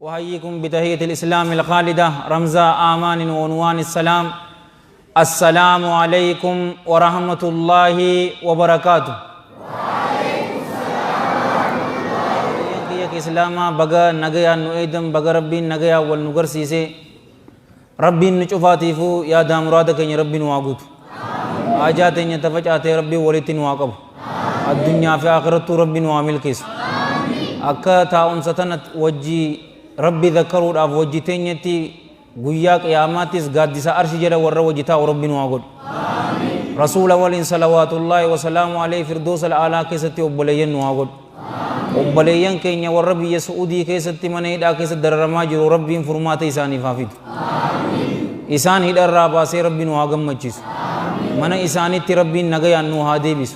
أحييكم بتحية الإسلام الخالدة رمز آمان وعنوان السلام. السلام عليكم ورحمة الله وبركاته. وعليكم السلام ورحمة الله. إسلاما بقى نجيا نؤيدم بقى ربي نجيا والنجر سيسي ربي نشوفاتي فو يا دام مرادك يا ربي نواقوت. آجات يتفجأت ربي ولتين واقب. الدنيا في آخرته ربي نوامل كيس. أكا تاون ستنت وجي ربي ذكروا أف وجي تنيتي غياك ياماتيس غاديسا أرشي جدا ورّا وجي تاو ربي نواقود. رسول أولين صلوات الله وسلام عليه فردوس الأعلى كيستي أبليين نواقود. أبليين كينيا ورّبي يسعودي كيستي منيدا كيست دررماجر ربي فرماتي إساني فافيد. إسان هيدر راباسي ربي نواقم مجيس. من إساني تربي نغيان نوهادي بيس.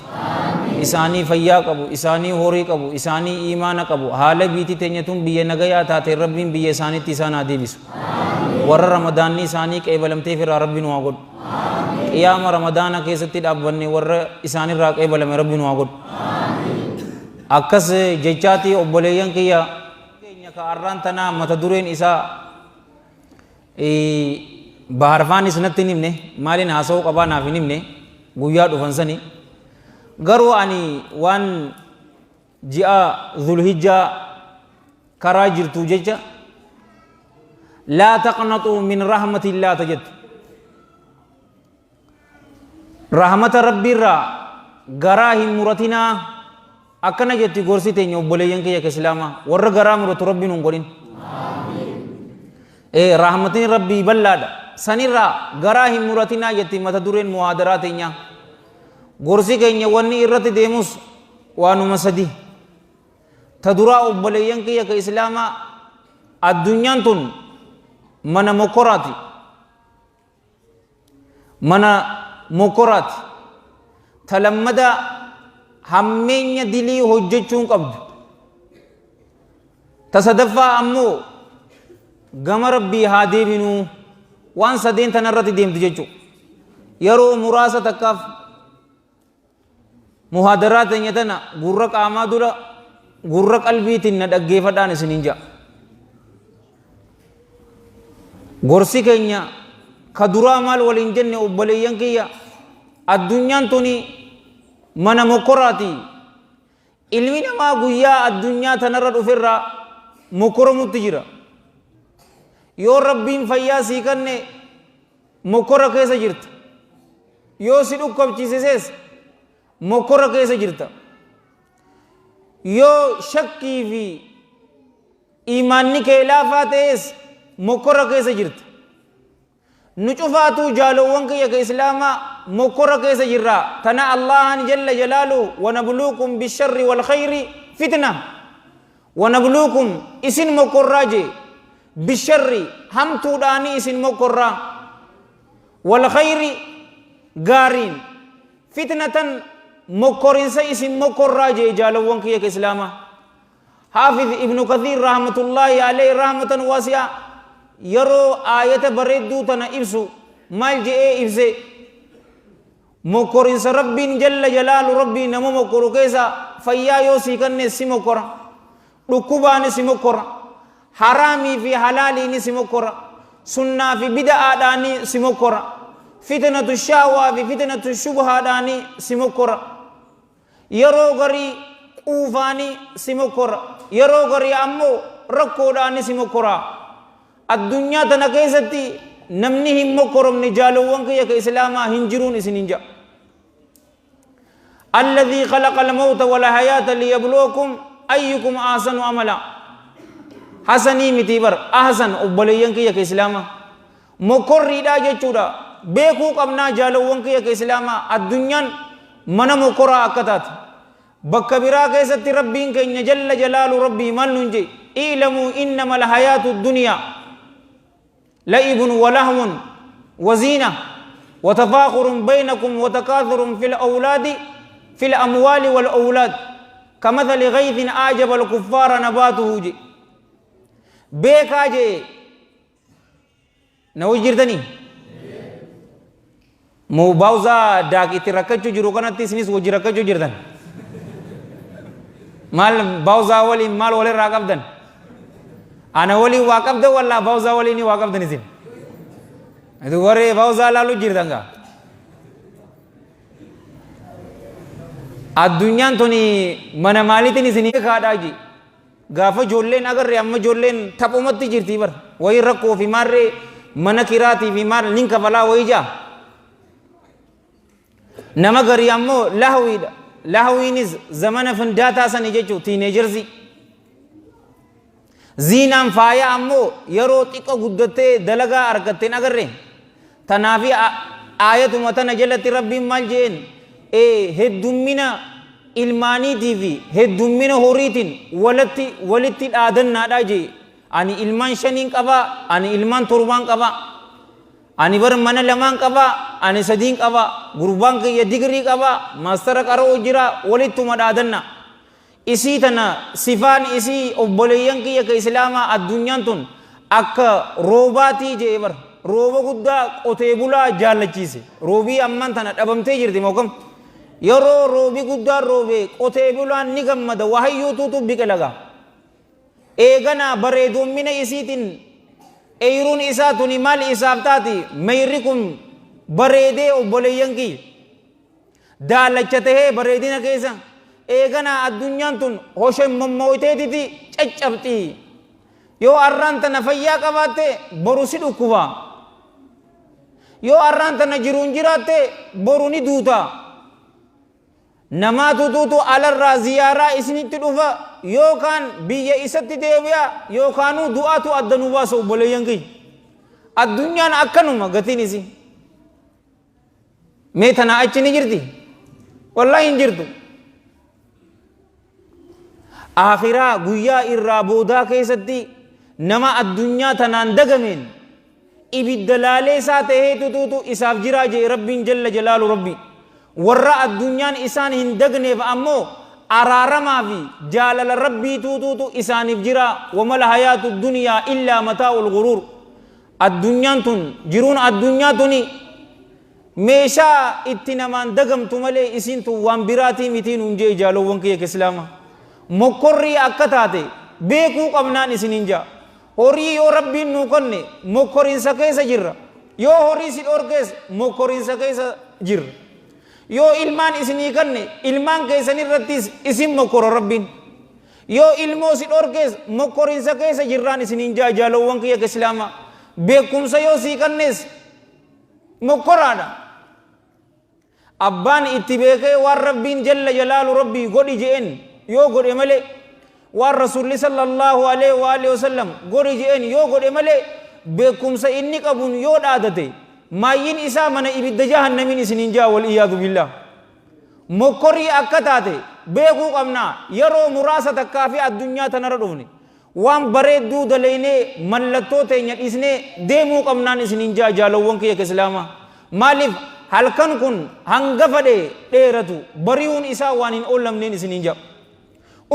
إساني فيا كابو إساني هوري كابو إساني إيمان كابو حال بيتي تنيتون بيه نغيا تاتي ربين بيه إساني تيسان آدي بيس ور رمضان إساني كيبلم تيفر ربي نواقود قيام رمضان كيستي دابني ور إساني راك كيبلم ربي نواقود أكس جيچاتي أبوليان كيا كاران تنا متدورين إسا بحرفان إسنتي نمني مالين حاسو قبا نافي نمني گویا دفنسني garuu ani waan ji'a dhulhijjaa karaa jirtu jecha laa taqnaxuu min rahmatillah tajettu rahmata rabbiirraa garaa hin muratinaa akkana jetti gorsi teenya obboleeyyan kiyya ka islaamaa warra garaa muratu rabbiin hin godhin rahmatiin rabbii bal'aadha sanirraa garaa hin muratinaa jetti mata dureen muhaadaraa teenyaa gorsi keenya wanni irratti deemus waanuma sadi ta duraa obboleeyyan kiyya ka islaamaa addunyaan tun mana mokoraati mana mokoraati ta lammada hammeenya dilii hojjechuun qabdu ta sadaffaa ammoo gama rabbii haa deebinuu waan sadeen tana irratti deemtu jechuu yeroo muraasa takkaaf muhaadaraa teenyatana gurra qaamaa dura gurra qalbiitiin na dhaggeeffadhaan isiniin ja'a gorsi keenya ka duraa maal waliin jenne obboleeyyan kiyya addunyaan tuni mana mokoraati ilmi namaa guyyaa addunyaa tanarra dhuferraa mokoramutti jira yoo rabbiin fayyaa sii kanne mokora keessa jirta yoo si dhukkubchiisees mokora keessa jirta yoo shakkii fi imaanni kee laafaa ta'es mokora keessa jirta nu cufaatu jaalowwan kiyya ka islaamaa mokora keessa jirra tana allahan jalla jalaalu wanabluukum bisharri walkhayri fitna wanabluukum isin mokorraa je bisharri hamtuudhaani isin mokorraa walkhayri gaariin fitnatan مكورنسا اسم مكور راجع جالوان كي كإسلاما حافظ ابن كثير رحمة الله عليه رحمة واسعة يرو آية بريدو تنا إبسو مال جئ إبسي مكورنسا ربي جل جلال ربي نمو مكورو كيسا فيا يوسي كن نسي مكورا ركوبا نسي مكورا حرامي في حلالي نسي مكورا سنة في بدعة داني سمكورا فتنة الشهوة في فتنة الشبهة داني سمكورا yeroo garii quufaanii si mokkora yeroo garii ammoo rakkoodhaani si mokkora addunyaa tana keessatti namni hin mokkoromne jaalowwan kiyya ka islaamaa hin jiruun isin hin ja'a alladhii khalaqa almawta walhayaata liyabluwakum ayyukum ahsanu amala hasanii miti bar ahsan obboleeyyan kiyya ka islaamaa mokkorriidhaa jechuudha beekuu qabnaa jaalowwan kiyya ka islaamaa addunyaan mana mokoraa akka taate bakka biraa keessatti rabbiin keenya jalla jalaalu rabbii maal nuun je i'lamuu innama alhayaatu dunyaa la'ibun walahwun waziina watafaakhurun baynakum watakaathurun fi lawlaadi fi lamwaali walawlaad kamathali ghaythin aajaba alkuffaara nabaatuhu je beekaa je na wajjirtanii mubawza dak itti rakkachuu jiru kanatti isinis wajji rakkachuu jirtan maal bawza waliin maal walirraa qabdan ana wali waa qabda walla bawza wali ni waa qabdan isin adu waree bawza laalu jirtanga addunyaan tuni mana maalitiin isin kaadhaaji gaafa ijoolleen agarre amma ijoolleen taphumatti jirti bar wayi rakkoo fi maarree mana kiraatii fi maal nin kafalaa wayi jaa nama garii ammoo lahwiidha lahwiinis zamana findaataa sani jechuu tiineejersi ziinaan faaya ammoo yeroo xiqqoo guddattee dalagaa argatteen agarre tanaafi aayatuma tana jalatti rabbiin maal jeen heddummina ilmaaniitii fi heddummina horiitiin walitti dhaadannaadhaa jee ani ilmaan shaniin qabaa ani ilmaan torbaan qabaa ani bar mana lamaan qabaa ani sadiin qabaa gurbaan kiyya digirii qabaa maastara qara'uu jira walittuma dhaadanna isii tana sifaan isii obboleeyyan kiyya ka islaamaa addunyaan tun akka roobaatii jee bar rooba guddaa qotee bulaa jaallachiise roobii ammaan tana dhabamtee jirti mookam yeroo roobii guddaa roobee qotee bulaan ni gammada wahayyuutuutu biqilaga eeganaa bareedummina isiitiin eyruun isaa tuni maal isaaf taati meeyri kun bareedee obboleeyyan kiyya daalacha tahee bareedina keessa eeganaa addunyaan tun hoshen mommooyteetiti caccabxii yoo arraan tana fayyaa qabaatte boru si dhukkuba yoo arraan tana jiruun jiraatte boru ni duuta namaatu tuutu alarraa ziyaaraa isinitti dhufa yookaan biyya isatti deebi'a yookaanuu du'aatu adda nu baasa obboleeyyan kiyya addunyaan akkanuma gatiin isi mee tana achi ni jirti wallahi hin jirtu akhiraa guyyaa irraa boodaa keessatti nama addunyaa tanaan dagameen ibidda laalee isaa taheetu tuutu isaaf jiraa jee rabbiin jalla jalaalu rabbi warra addunyaan isaan hin dagneef ammoo araaramaa fi jaalala rabbii tuutuutu isaaniif jira wamala hayaatu duniyaa illaa mataa'ul guruur addunyaan tun jiruun addunyaa tuni meeshaa itti namaan dagamtu malee isiin tun waan biraatii mitiin hunjee jaalowwan kiyya islaama mokkorrii akka taate beekuu qabnaan isiniin jaa horii yoo rabbiin nuu konne mokkoriinsa keessa jirra yoo horii si dhorkees mokkoriinsa keessa jirra yoo ilmaan isinii kanne ilmaan keessan irrattis isin mokkoro rabbiin yoo ilmoo si dhorkees mokkoriinsa keessa jirraan isiniin jaa jaalowwan kiyya islaama beekumsa yoo sii kannees mokkoraadha abbaan itti beekee waan rabbiin jalla jalaalu rabbii godhi je'en yoo godhe malee waan rasuulli sallallahu alaihi wa alihi wasallam godhi je'en yoo godhe malee beekumsa inni qabuun yoo dhaadate maayyin isaa mana ibidda jahannamin isiniin jaa wal iyaadu billah mokkorii akka taate beekuu qabnaa yeroo muraasa takkaa fi addunyaa tanarra dhufne waan bareedduu dalaynee mallattoo teenya dhiisnee deemuu qabnaan isiniin jaa jaalowwan kiyya islaamaa maaliif halkan kun hanga fadhe dheeratu bari'uun isaa waan hin oolamneen isiniin jaa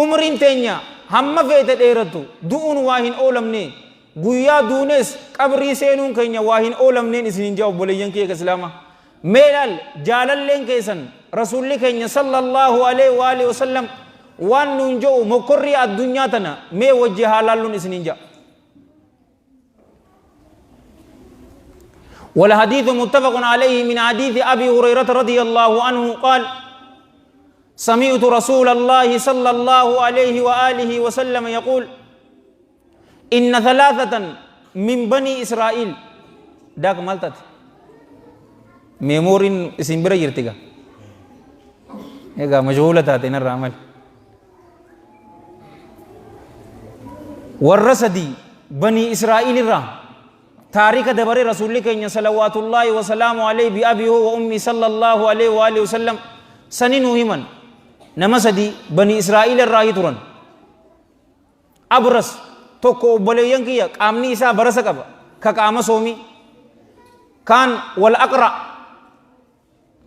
umriin teenya hamma feete dheeratu du'uun waa hin oolamne guyyaa duunes qabrii seenuun keenya waa hin oolamneen isiniin jaa obboleeyyan kiyya islaamaa meelaal jaalalleen keessan rasuulli keenya sallallahu alaihi wa alihi wasallam waan nuun jedhu mokkorrii addunyaa tana mee wajji haalaalluun isiniin jaa والحديث متفق عليه من حديث أبي هريرة رضي الله عنه قال سمعت رسول الله صلى الله عليه وآله وسلم يقول إن ثلاثة من بني إسرائيل داك مالتات ميمورين اسم برا يرتقى إيقا مجهولة تاتين الرعمل والرسدي بني إسرائيل الرعم تاريخ دبر رسول الله صلوات الله وسلام عليه بأبيه وأمي صلى الله عليه وآله وسلم سنين وهمن نمسدي بني إسرائيل الرأي ترن أبرس توكو بليان كيا قامني إسا برس كبا كقام سومي كان والأقرأ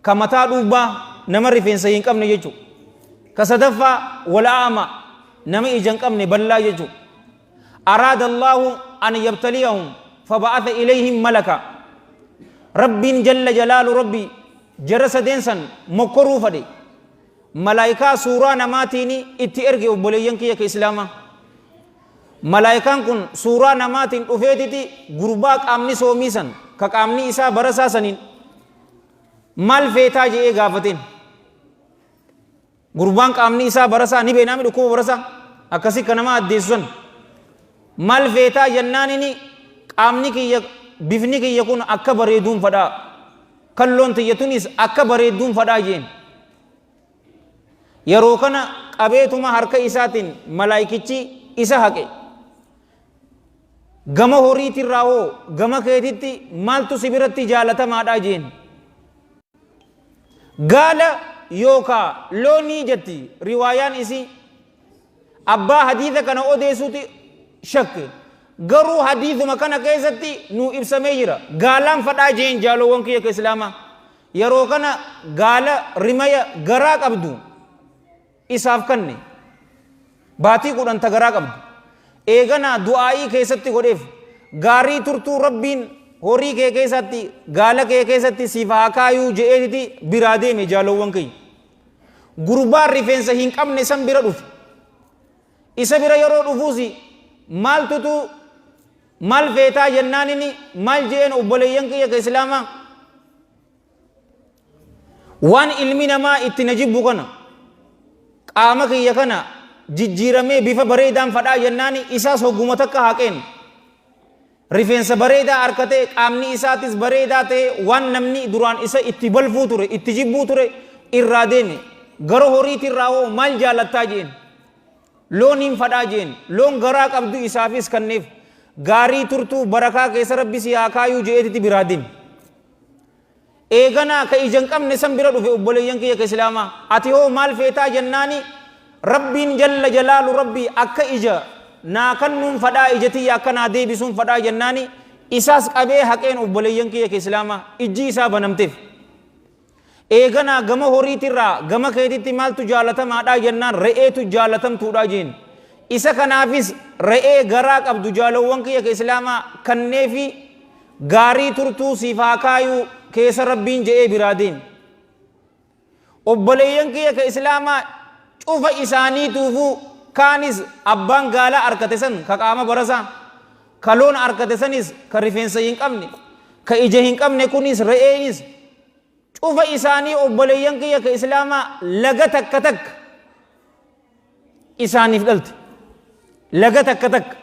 كمتا دوبا نمر فين سيين كم نيجو كصدفة والأعمى نمي إجن كم نبلا يجو أراد الله أن يبتليهم فبعث إليهم ملكا رب جل جلال ربي جرس دينسن مكرو فدي ملائكة سورة نماتيني اتئرغي وبليين كي إسلاما malaayikaan kun suuraa namaatiin dhufeetiti gurbaa qaamni soomiisan ka qaamni isaa barasaa saniin maal feetaa jedhee gaafateen. Gurbaan qaamni isaa barasaa ni beeknaa dhukkuba barasaa akkasii ka nama addeessu san maal feetaa jennaan inni qaamni kiyya bifni kiyya kun akka bareeduun fadhaa kalloon tiyyatunis akka bareeduun fadhaa jeen. Yeroo kana qabeetuma harka isaatiin malaayikichi isa haqe. Gama horiitirraa hoo gama keetitti maaltu si biratti jaalatamaadhaa jeen. Gaala yookaa loonii jetti riwaayaan isii abbaa hadiisa kana odeessuuti shakke. Garuu hadiisuma kana keessatti nu ibsamee jira. Gaalaan fadhaa jeen jaalowwan kiyya ka islaamaa. Yeroo kana gaala rimaya garaa qabdu isaaf kanne baatii 10 ta garaa qabdu. Eeganaa du'aa'ii keessatti godheef gaarii turtuu rabbiin horii kee keessatti gaala kee keessatti siif haa kaayuu je'eetiti biraa deeme jaalowwan kiyya. Gurbaan rifeensa hin qabne san bira dhufe. Isa bira yeroo dhufuusi maaltutu maal feetaa jennaan inni maal je'een obboleeyyan kiyya ka islaamaa waan ilmi namaa itti na jibbu kana qaama kiyya kana jijjiiramee bifa bareedaan fadhaa jennaan isaas hogguma takka haqeen rifeensa bareedaa harkatee qaamni isaatis bareedaa ta'e waan namni duraan isa itti balfuu ture itti jibbuu ture irraa deeme gara horiitirraa hoo maal jaalattaa jeen looniin fadhaa jeen loon garaa qabdu isaafis kanneef gaarii turtuu barakaa keessa rabbi si haa kaayuu je'eetiti biraa deeme. Eeganaa ka ija hin qabne san bira dhufe obboleeyyan kiyya ka islaamaa ati hoo maal feetaa jennaani rabbiin jalla jalaalu rabbii akka ija naa kannuun fadhaa ijatiyya akka naa deebisuun fadhaa jennaani isaas qabee haqeen obboleeyyan kiyya ka islaamaa ijji isaa banamteef. Eeganaa gama horiitirraa gama keetitti maaltu jaalatamaadhaa jennaan re'eetu jaalatamtuudhaa jeen. Isa kanaafis re'ee garaa qabdu jaalowwan kiyya ka islaamaa kanneefi gaarii turtuu siif haa kaayuu keessa rabbiin je'ee biraa deeme. Obboleeyyan kiyya ka islaamaa cufa isaaniituufuu kaanis abbaan gaalaa harkate san ka qaama barasaa ka loon harkate sanis ka rifeensa hin qabne ka ija hin qabne kunis re'eenis cufa isaanii obboleeyyan kiyya ka islaamaa laga takka takka isaaniif dhalte. Laga takka takka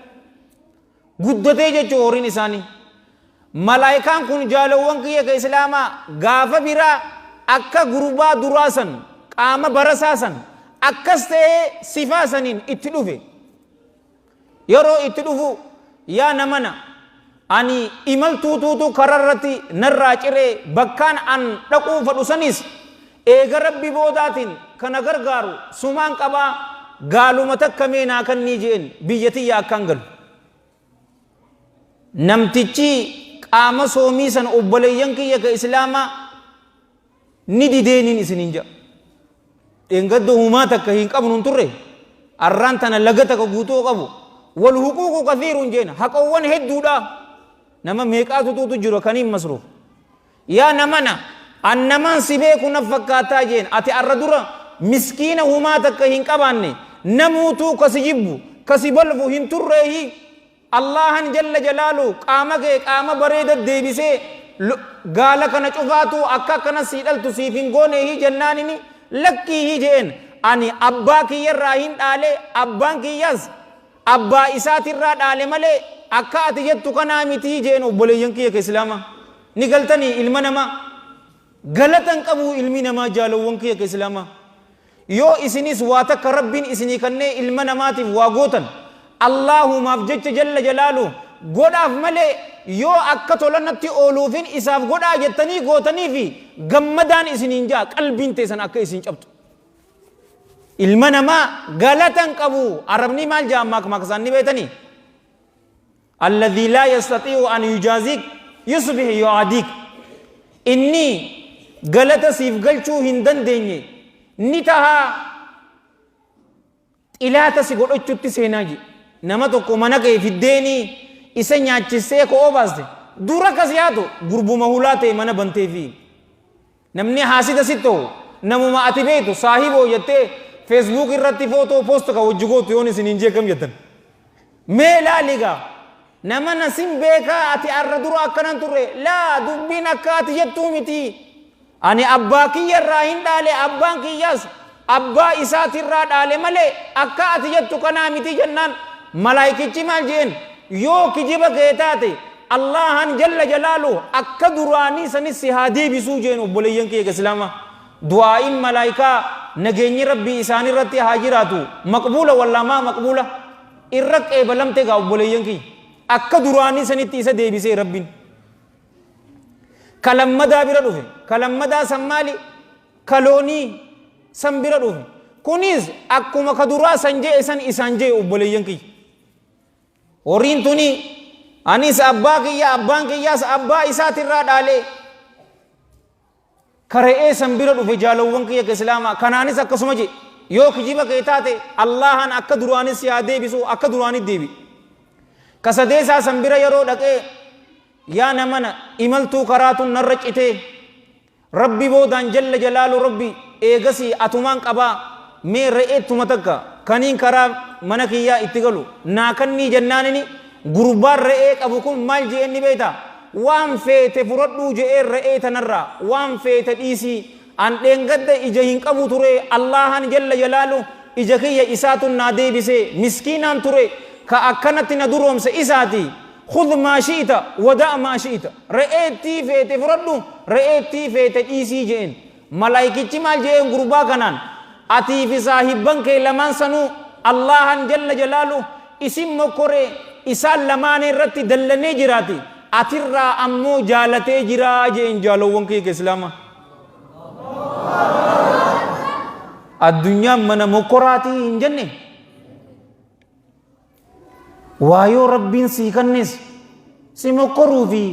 guddatee jechuu horiin isaanii. Malaayikaan kun jaalowwan kiyya ka islaamaa gaafa biraa akka gurbaa duraasan qaama barasaasan akkas ta'ee sifaa saniin itti dhufe. Yeroo itti dhufu yaa namana ani imaltuutuutu kararratti narraa ciree bakkaan an dhaquu fadhu sanis eega rabbi boodaatiin kana gargaaru sumaan qabaa gaaluma takka meenaa kannii je'en biyyatiyya akkaan galu. Namtichi qaama soomii san obboleeyyan kiyya ka islaamaa ni dideeniin isiniin jedha. Dheengaddo humaa takka hin qabnu turre arraan tana laga takka guutuu qabu wal huquuqu kathiirun jeena haqawwan hedduudha nama meeqaatutu jiru kaniin masruuf. Yaa namana an namaan si beeku na fakkaataa jeen ati arra dura miskiina humaa takka hin qabaanne namuutuu kasi jibbu kasi balfu hin turreehi Allahan jalla jalaalu qaama kee qaama bareeda deebisee gaala kana cufaatu akka kana sii dhaltu siif hin gooneehi jennaanini lakkiihi jeen ani abbaa kiyyarraa hin dhaale abbaan kiyyas abbaa isaatirraa dhaale malee akka ati jettu kanaa mitii jeen obboleeyyan kiyya ka islaamaa ni galtanii ilma namaa galatan qabu ilmi namaa jaalowwan kiyya ka islaamaa. Yoo isinis waa takka rabbiin isinii kannee ilma namaatiif waa gootan Allahumaaf jecha jalla jalaalu godhaaf malee yoo akka tolannatti ooluufin isaaf godhaa jettanii gootanii fi gammadaan isiniin jaa qalbiin teessan akka isin cabtu. Ilma namaa galatan qabu arabni maal jaa maakmaakasaan ni beetanii alladhii laa yastaxii'u an yujaazik yusbih yu'aadiik inni galata siif galchuu hin dandeenye ni tahaa ilaata si godhachuutti seenaa ji nama tokko mana kee fiddeenii isa nyaachisee ko obaaste dura kas yaatu gurbuma hulaa ta'e mana bantee fi namni haasida sitto namuma ati beetu saahiboo jettee feesbuuk irratti footoo poost ka wajji gootu yoon isin hin jeekam jettan ميلا لغا نمنا سنبيكا أتي أردرو أكنا تري لا دبين أكات يتومتي أني أباكي يراهن دالي أبانكي ياس أبا إساتي را دالي ملي أكات يتو كنامتي جنان ملايكي چمال جين يو كجيبا كيتاتي الله جل جلاله أكدراني سني سهادي بسو جين وبوليين كي إسلاما دعائن ملايكا نجيني ربي إساني رتي حاجراتو مقبولة ولا ما مقبولة إرق إبلم تيغا وبوليين كي أكدراني سني تيسا دي بسي ربين كلام مدى بردوه كلام مدى سمالي كلوني سنبردوه كونيز أكو مكدرا سنجي إسان جي وبوليين كي ورين توني أنيس أبا كيا أبان كيا أبا إسات الراد عليه كره سنبيرو في جالوون كيا كإسلاما كنانيس أكسمجي يو كجيبا كيتاتي الله أن أكدراني سيادة بيسو أكدراني ديبي كسديسا سنبيرا يرو دكي يا نمنا إملتو كراتو نرج إتي ربي بودان جل جلال ربي إيغسي أتمان قبا مي رئيت متكا كنين كرا منكيا اتقلو ناكني جنانني غربار رئيك أبوكم مال جئني بيتا وام فيت فردو جئ رئيت نرى وام فيت إيسي أن لنقد إجهين قبو تري الله جل جلاله إجهي إسات نادي بسي مسكينا تري كأكنت ندروم سإساتي خذ ما شئت ودع ما شئت رئيتي فيت فردو رئيتي فيت إيسي جئن ملايكي مال جئ غربا كنان أتي في صاحبان كي لمن سنو الله جل جلاله اسم مكوري إسال لمان رتي دلني جراتي أترى أمو جالتي جراج إن جالو وانكي كإسلاما الدنيا من مكوراتي إن جنة وايو ربين سيكنس سيمكورو في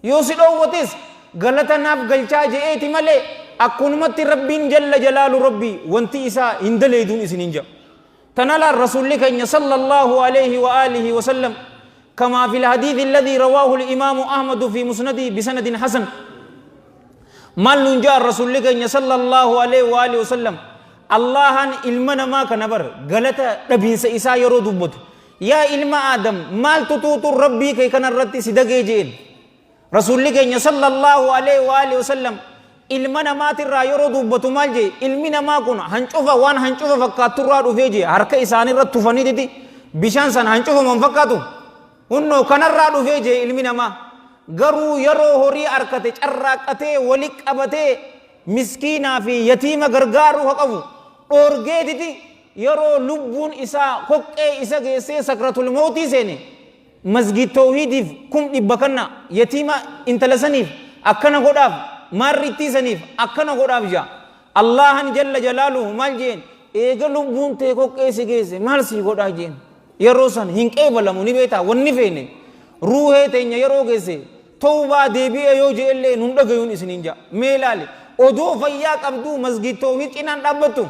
يوسيدو وتس غلطا ناف غلچا جئتي ملي أكونمت ربين جل جلال ربي وانتي إسا هندليدون إسنينجا تنال الرسول لك صلى الله عليه وآله وسلم كما في الحديث الذي رواه الإمام أحمد في مسنده بسند حسن ما ننجا الرسول لك صلى الله عليه وآله وسلم الله علمنا ما كنبر غلطة تبين سإسا يرو دبت يا علم آدم مال تطوط ربي كي كان الرتي سدقي جين رسول لك صلى الله عليه وآله وسلم ilmana maatirraa yeroo dubbatu maal jee ilmi namaa kun hancufa waan hancufa fakkaaturraa dhufee jee harka isaanirratti tufaniiti bishaan san hancufa man fakkaatu hunnoo kanarraa dhufee jee ilmi namaa garuu yeroo horii harkate carraaqatee wali qabatee miskiinaa fi yatiima gargaaruu haqabu dhoorgeetiti yeroo lubbuun isaa koqqee isa geessee sakratul mawtii seene masgid tawhiidiif kum dhibba kanna yatiima intala saniif akkana godhaaf marritti sanif akkana godhaaf jaa allahan jalla jalaaluhu maal jeen eega lubbuun tee koqqee si geesse maal si godhaa jeen yeroo san hin qeebalamu ni beetaa wanni feene ruuhee teenya yeroo geesse tawbaa deebi'e yoo jeellee nun dhagayuun isiniin jaa mee ilaali odoo fayyaa qabduu masgid tawhiid cinaan dhaabbattu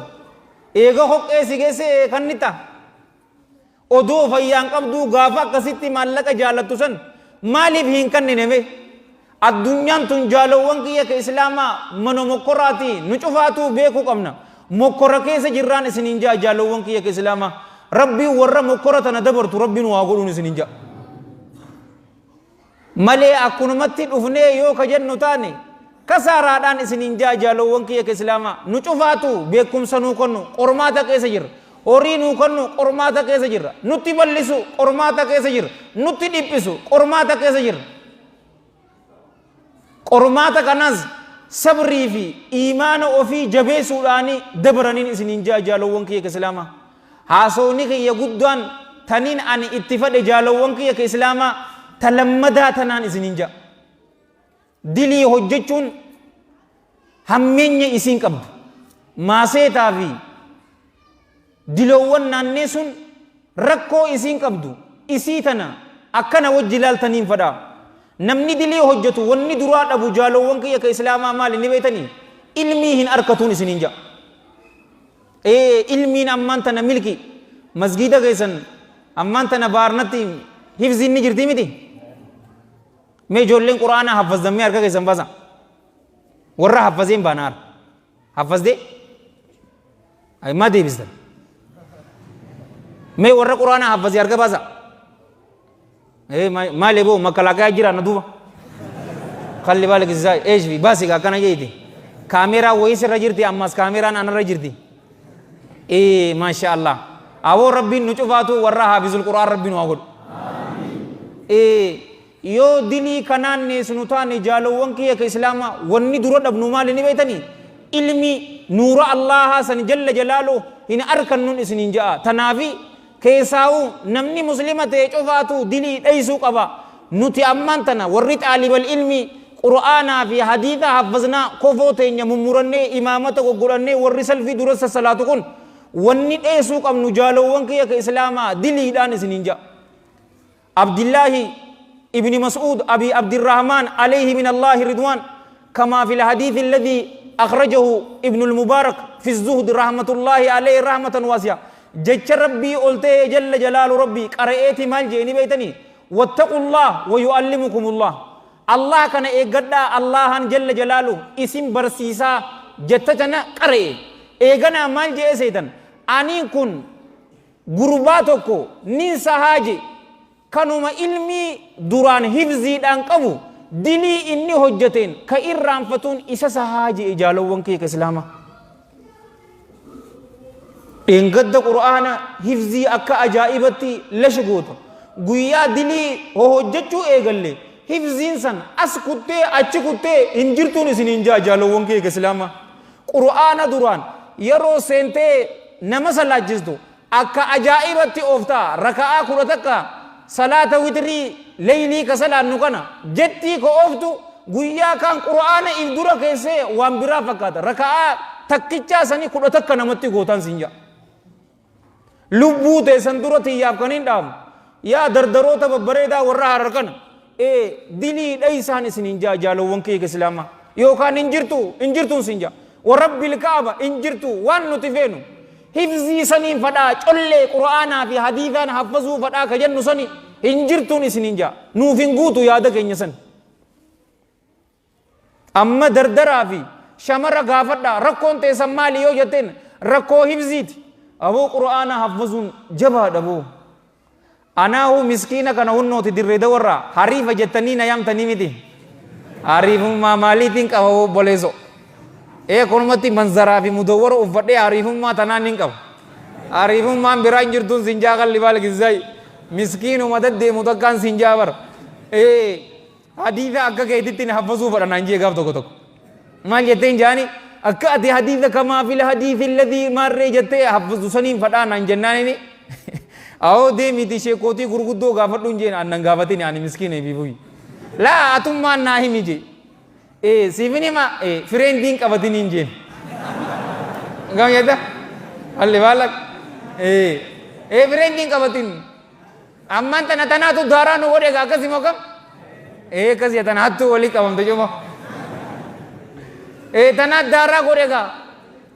eega koqqee si geesse kannitta odoo fayyaan qabduu gaafa akkasitti maallaqa jaalattu san maaliif hin kannine addunyaan tun jaalawwan kiyya ka islaamaa mana mokkoraati nu cufaatu beeku qabna mokkora keessa jirraan isiniin jaa jaalawwan kiyya ka islaamaa rabbii warra mokkora tana dabartu rabbiin waa godhuun isiniin jaa malee akkunumatti dhufnee yoo ka jennu taane kasaaraadhaan isiniin jaa jaalawwan kiyya ka islaamaa nu cufaatu beekumsa nuu kennu qormaata keessa jirra horii nuu kennu qormaata keessa jirra nutti bal'isu qormaata keessa jirra nutti dhiphisu qormaata keessa jirra qormaata kanas sabrii fi iimaana ofii jabeessuudhaani dabaraniin isiniin jaa jaalawwan kiyya ka islaamaa haasawni kiyya guddaan taniin ani itti fadhe jaalawwan kiyya ka islaamaa talammadaa tanaan isiniin jaa dilii hojjechuun hammeenya isiin qabdu maaseetaa fi diloowwan naannee sun rakkoo isiin qabdu isii tana akkana wajji ilaaltaniin fadhaa namni dilii hojjetu wanni duraa dhabu jaalawwan kiyya ka islaamaa maali ni beeytanii ilmii hin arkatuun isiniin jaa ilmiin ammaan tana milki masgida keessan ammaan tana baarnatti hifziin ni jirti miti mee ijoolleen quraanaa haffazdamee harka keessan baasa warra haffazeen baanaar haffazde ay maa deebistan mee warra quraanaa haffazee harka baasa maal eeboo makalaakaa jira na duuba kalli baala gisaa eeshfi baasi akkana jeeti kaameeraa wayii sirra jirti ammas kaameeraan anarra jirti maasha Allah awoo rabbiin nu cufaatu warra haafizul quraan rabbiin waa godhu yoo dilii kanaan neesnu taane jaalowwan kiyya ka islaama wanni dura dhabnu maali ni beeytanii ilmi nuura Allaha san jalla jalaalu hin arkannun isinin ja'a tanaafi keessaa'u namni muslima ta'e cufaatu dilii dheeysuu qaba nuti ammaan tana warri xaalibal ilmi qur'aanaa fi hadiisa haffaznaa kofoo teenya mummurannee imaamata goggodhannee warri salfii durassa salaatu kun wanni dheeysuu qabnu jaalowwan kiyya ka islaamaa diliidhaan isinin ja'a Abdillahi ابن مسعود أبي عبد الرحمن عليه من الله رضوان كما في الحديث الذي أخرجه ابن المبارك في الزهد رحمة الله عليه رحمة واسعة جج ربي قلته جل جلال ربي قرأت مال جيني بيتني واتقوا الله ويعلمكم الله الله كان إيقادا الله جل جلاله اسم برسيسا جتتنا قرأ إيقانا مال جي سيدن أني كن غرباتكو ننسى هاجي kanuma ilmi duraan hifziidhaan qabu dilii inni hojjeteen ka irraanfatuun isa sahaaji ijaalowwan kee ka islaama dheengadda qur'aana hifzii akka ajaa'ibatti lashi goota guyyaa dilii hojjechuu eegalle hifziin san as kuttee achi kuttee hin jirtuun isiniin jaa ijaalowwan kee ka islaama qur'aana duraan yeroo seentee nama salaachistu akka ajaa'ibatti ooftaa raka'aa kudha takka salaata witrii leeylii ka salaannu kana jettii ka ooftu guyyaa kan qur'aana if dura keessee waan biraa fakkaata raka'aa takkichaa sanii kudha takka namatti gootaan sinja lubbuu teessan dura tiyyaaf kan hin dhaamu yaa dardaroota babbareedaa warra harar kana dilii dheeysaan isinin jaa jaalowwan kee ka islaamaa yookaan hin jirtuun sinja warabbil kaaba hin jirtu waan nuti feenu hifzii saniin fadhaa collee qur'aanaa fi hadiisaan haffazuu fadhaa ka jennu sani hin jirtuun isinin jaa nuuf hin guutu yaada keenya san amma dardaraa fi shamarra gaafadhaa rakkoon teessan maali yoo jetteen rakkoo hifziiti aboo qur'aana haffazuun jabaadha boo anaahu miskiina kana hunnooti dirreeda warraa hariifa jettanii na yaamtanii miti hariifummaa maaliitiin qaba obboleeso kunumatti manzaraa fi mudawwara uffadhee hariifummaa tanaan hin qabu hariifummaan biraa hin jirtuun sinjaa qalli baal gizaay miskiinuma daddeemu takkaan sinjaa bara hadiisa akka keetitti haffazuu fadhanaan jee gaaf tokko tokko maal jetteen jaani akka ati hadiisa kamaa fil hadiisi alladhii maarree jettee haffazu saniin fadhaanaan jennaanini awoo deemiti sheekootii gurguddoo gaafadhuun jeen annan gaafatini ani miskiina ibiifuyi laa atummaan naa himi jee siifin hima fireendiin qabatiniin jeen gam jedha alli baalak fireendiin qabatin ammaan tana tanaatu daaraa nu godhe akkasi moo kam akkasi tana hattuu walii qabamte juma tanaat daaraa godhe gaa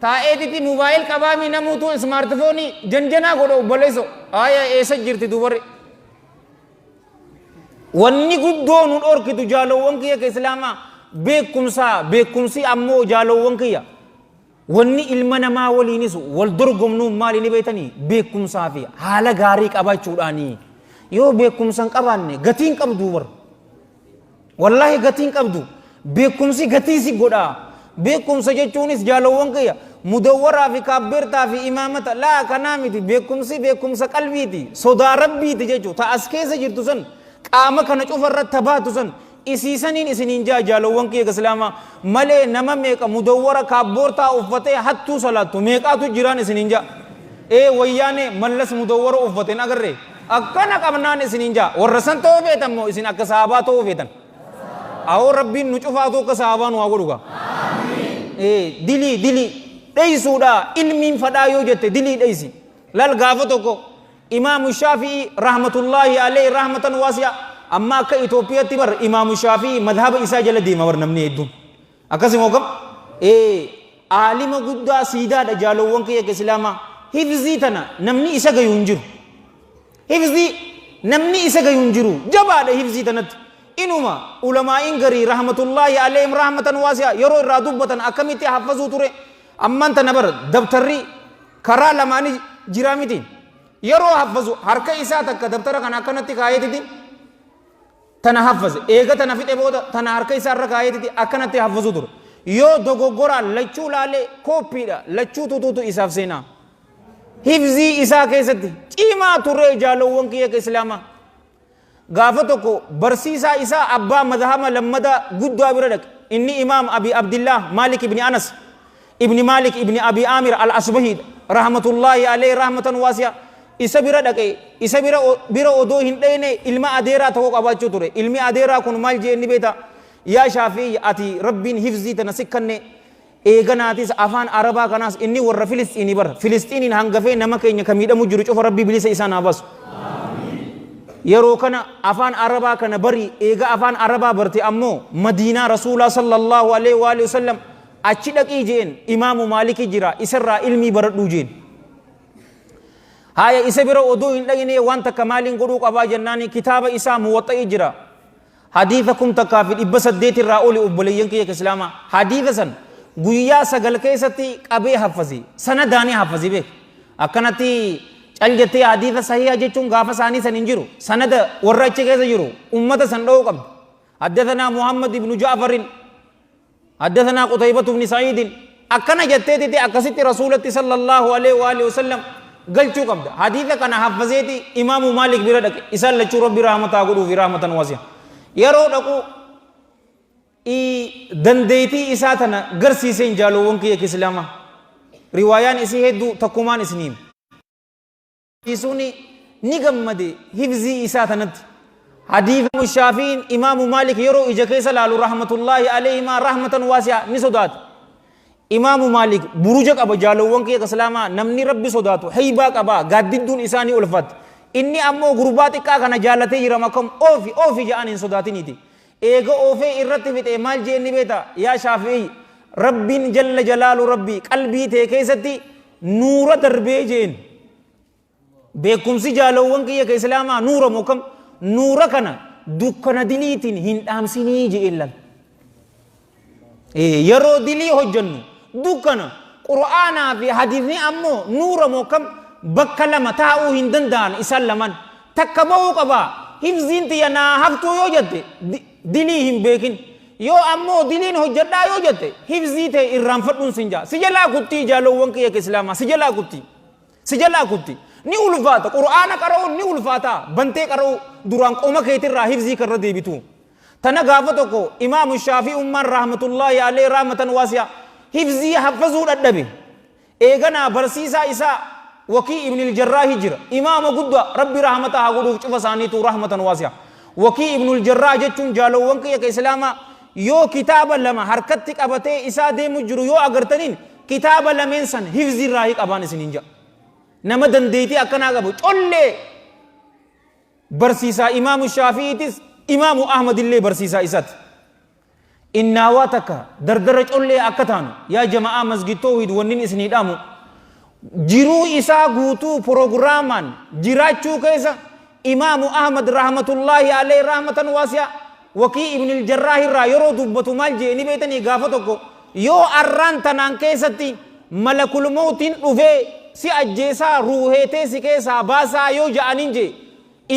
taa'eetiti mobaayil qabaami namuutu ismaartifoonii janjanaa godhe obboleesso aya eessa jirti dubarre wanni guddoo nu dhorkitu jaalowwan kiyya ka islaamaa beekumsi ammoo jaalowwan kiyya wanni ilma namaa waliinis wal dorgomnuun maali ni beeytanii beekumsaa fi haala gaarii qabachuudhaanii yoo beekumsan qabaanne gatiin qabdu war wallahi gatiin qabdu beekumsi gatii si godhaa beekumsa jechuunis jaalowwan kiyya mudawwaraa fi kaabbeertaa fi imaamata laa kanaa miti beekumsa qalbiiti sodaa rabbiiti jechuu ta as keessa jirtu san qaama kana cufarratti tabaatu san isiisaniin isiniin jaa jaalowwan kiyya islaamaa malee nama meeqa mudawwara kaabboortaa uffatee hattuu salaattu meeqaatu jiraan isiniin jaa wayyaane mallas mudawwara uffateen agarree akkana qabnaan isiniin jaa warra san ta'uu feetan moo isin akka sahabaa ta'uu feetan awoo rabbiin nu cufaatu akka sahabaa nu haa godhuga dilii dheeysuudha ilmiin fadhaa yoo jette dilii dheeysi lal gaafa tokko imaamu shaafi'i rahmatullaahi alayhi rahmatan waasi'a amma akka Itoophiyaatti bar imaamu shaafi'i madhaba isaa jala deema bar namni hedduun akkasii moo kam aalima guddaa siidaadha jaalowwan kiyya islaamaa hifzii tana namni isa gayu hin jiru hifzii namni isa gayu hin jiru jabaadha hifzii tanatti inuma ulamaa'iin garii rahmatullaahi alayhim rahmatan waasi'a yeroo irraa dubbatan akkamitti haffazuu ture amman tana bar dabtarri karaa lamaanii jiraa miti yeroo haffazu harka isaa takka dabtara kana akkanatti kaayeetitiin tana haffaze eega tana fixe booda tana harka isaa irra kaayee akkanatti haffazu ture yoo dogoggora lachuu laalee kooppiidha lachuu tutuutu isaaf seenaa hifzii isaa keessatti cimaa ture jaalowwan kiyya ka islaamaa gaafa tokko barsiisaa isaa abbaa madhama lammada guddaa bira dhaqe inni imaam abi abdillah malik ibni anas ibni malik ibni abi amir al asbahi rahmatullahi alayhi rahmatan wasi'a isa bira dhaqe isa bira odoo hin dheyne ilma adeeraa tokko qabaachuu ture ilmi adeeraa kun maal jee inni beeta yaa shaafii ati rabbiin hifzii tana sikkanne eeganaatis afaan arabaa kanaas inni warra filistiinii bara filistiiniin hangafee nama keenya ka miidhamu jiru cufa rabbii bilisa isaan haa baasu yeroo kana afaan arabaa kana bari eega afaan arabaa barte ammoo madiinaa rasuulaa sallallahu alaihi wa alihi wasallam achi dhaqii jeen imaamu maaliki jira isarraa ilmii baradhuu jeen haya isa bira odoo hin dhaqine waan takka maaliin godhuu qabaa jennaani kitaaba isaa muwaxxa'ii jira hadiisa kum takkaa fi 800 irraa oli obboleeyyan kiyya islaamaa hadiisa san guyyaa 9 keessatti qabee haffazi sanadaanii haffazi beek akkanatti cal jettee hadiisa sahiha jechuun gaafa isaanii san hin jiru sanada warra achi keessa jiru ummata san dha'uu qabdu حدثنا محمد بن جعفر حدثنا قتيبة بن سعيد أكنا جتتي أكست رسولة صلى الله عليه وآله وسلم قال شو قبض حديثة كان حفظيتي إمام مالك بردك إسال لچو ربي رحمة أقول في رحمة واسعة يرو دكو دنديتي إساتنا غرسي سين جالو ونكي كإسلاما روايان إسي هدو تقومان إسنيم إسوني نغمدي حفظي إساتنا حديث الشافعين إمام مالك يرو إجاكيس لالو رحمة الله عليه ما رحمة واسعة نسودات إمام مالك بروجك أبا جالو وانكي كسلاما نمني ربي صداتو حيباك أبا قاددون إساني ألفت إني أمو غرباتي كاكنا جالتي يرمكم أوفي جانين صداتي نيتي إيغو أوفي إرتي فيت إمال جيني بيتا يا شافعي رب جل جلال ربي قلبي تيكيستي نور دربي جين بيكم سي جالو وانكي كسلاما نور مكم نور كنا دكنا دليتين هندام سيني جئلن يرو دلي هجنو دكنا قرآن في حديثني أمو نور موكم بكلمة تاو هندن دان إسلمان تكبو قبا حفظين تيانا هفتو يوجد دلي هم بيكين يو أمو دلين هجدا يوجد حفظي تي إرام فتون سنجا سجلا كتي جالو وانكي يك إسلاما سجلا كتي ni ulfata qur'ana qara'u ni ulfata bante qara'u duraan qoma keetirraa hifzii karra deebitu tana gaafa tokko imaamu shaafii umman rahmatullahi alayhi rahmatan wasi'a hifzii hafazuu dadhabe eeganaa barsiisaa isaa wakii ibn al-jarraahi jira imaama guddaa rabbi rahmata haa godhuuf cufa isaaniitu rahmatan wasi'a wakii ibn al-jarraah jechuun jaalowwan kiyya ka islaamaa yoo kitaaba lama harkatti qabatee isaa deemu jiru yoo agartaniin kitaaba lameen san hifzii irraa qabaan isiniin jedha nama dandeetii akkanaa qabu collee barsiisaa imaamu shaafi'iitis imaamu ahmad illee barsiisaa isaati innaawaa takka dardara collee akka taanu yaa jama'aa masgid tawhiid wannin isinii dhaamu jiruu isaa guutuu proograamaan jiraachuu keessa imaamu ahmad rahmatullaahi alayhi rahmatan waasi'a wakii ibn al-jarraah irraa yeroo dubbatu maal jeeni beetanii gaafa tokko yoo arraan tanaan keessatti malakul mawtiin dhufee si ajjeesaa ruuheetee si keessaa baasaa yoo ja'anin je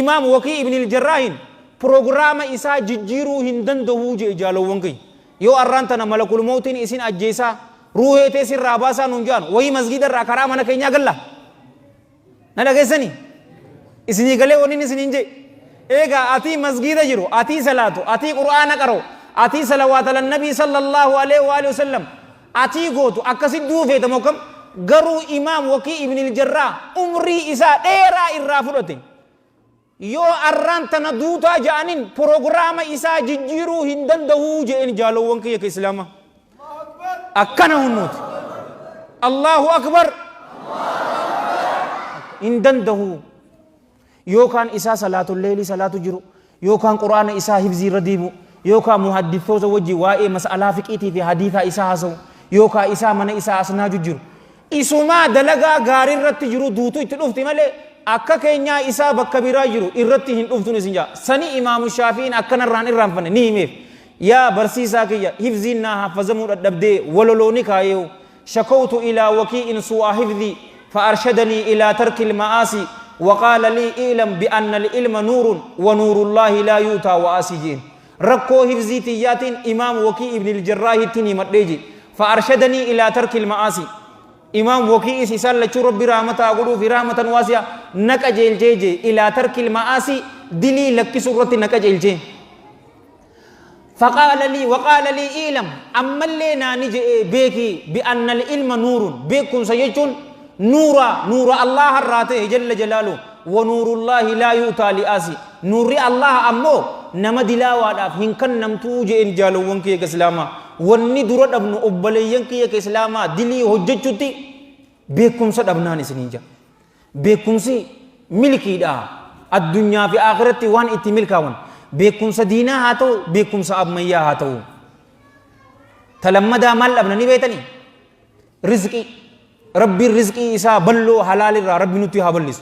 imaam wakii ibn al-jarraahin prograama isaa jijjiiruu hin danda'uu je jaalowwan kay yoo arraan tana malakul mawtiin isin ajjeesaa ruuheetee sirraa baasaa nun ja'an wayii masgida irraa karaa mana keenyaa galla na dhageessanii isinii galee waniin isiniin je eegaa atii masgida jiru atii salaatu atii qur'aana qara'u atii salawaata lannabii sallallahu alaihi wa alihi wasallam atii gootu akkasit duufeeta mokkam garuu imaam wakii ibn al-jarraah umrii isaa dheeraa irraa fudhate yoo arraan tana duutaa ja'anin prograama isaa jijjiiruu hin danda'uu je'en jaalowwan kiyya ka islaama akkana hunnuuti allahu akbar hin danda'uu yookaan isaa salaatul leelii salaatu jiru yookaan qur'aana isaa hifzii irra deemu yookaan muhaddithoota wajji waa'ee mas'alaa fiqiitii fi hadiisaa isaa haasa'u yookaan isaa mana isaa asnaaju jiru isumaa dalagaa gaarii irratti jiru duutu itti dhufti malee akka keenyaa isaa bakka biraa jiru irratti hin dhuftun isin jaa sani imaamu shaafiin akkanarraan irraanfanne ni himeef yaa barsiisaa kiyya hifziin naa hafazamuu dadhabdee walolooni kaayeu shakawtu ilaa wakii'in su'a hifdii فأرشدني إلى ترك المعاصي وقال لي إعلم بأن العلم نور ونور الله لا يؤتى وأسجين ركو هفزيتيات إمام وكي ابن الجراح تني مدجي فأرشدني إلى ترك المعاصي إمام وكي إسسال لچو رب رحمة أقولوا في رحمة واسعة نكجل جيجي إلى ترك المعاصي دلي لك سورة نكجل جي فقال لي وقال لي إعلم أما اللي نانجي بيكي بأن العلم نور بيكم سيجون نور الله الراته جل جلاله ونور الله لا يؤتى لآسي نور الله أمو نما دلاوا داف هنكن نمتو جئن جالو ونكي كسلاما وني درد ابن أبلي ينكي كسلاما دلي هججتي بيكم سد ابناني سنينجا بيكم سي ملكي دا الدنيا في آخرتي وان اتي ملكاون بيكم سدينا هاتو بيكم سأب ميا هاتو تلمدا مال ابناني بيتني رزقي ربي رزقي إسا بلو حلال را ربي نتي هابلس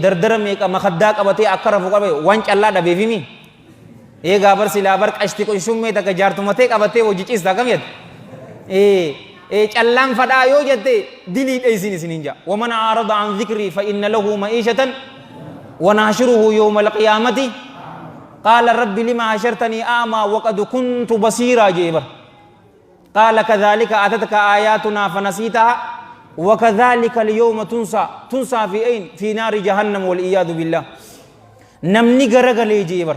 دردر ميكا مخدا قبتي أكرا فوقا وانچ الله دا بيفيمي غابر سلابر قشتي کو شومي تک جارتمته قبتي وجيچس دا كم يد چلام فدا يو جته دلي ايسين سنينجا ومن اعرض عن ذكري فإن له معيشة ونحشره يوم القيامة قال رب لما حشرتني أعمى وقد كنت بصيرا جيبر قال كذلك أتتك آياتنا فنسيتها وكذلك اليوم تنسى في أين في نار جهنم والعياذ بالله نمني غرغلي جيبر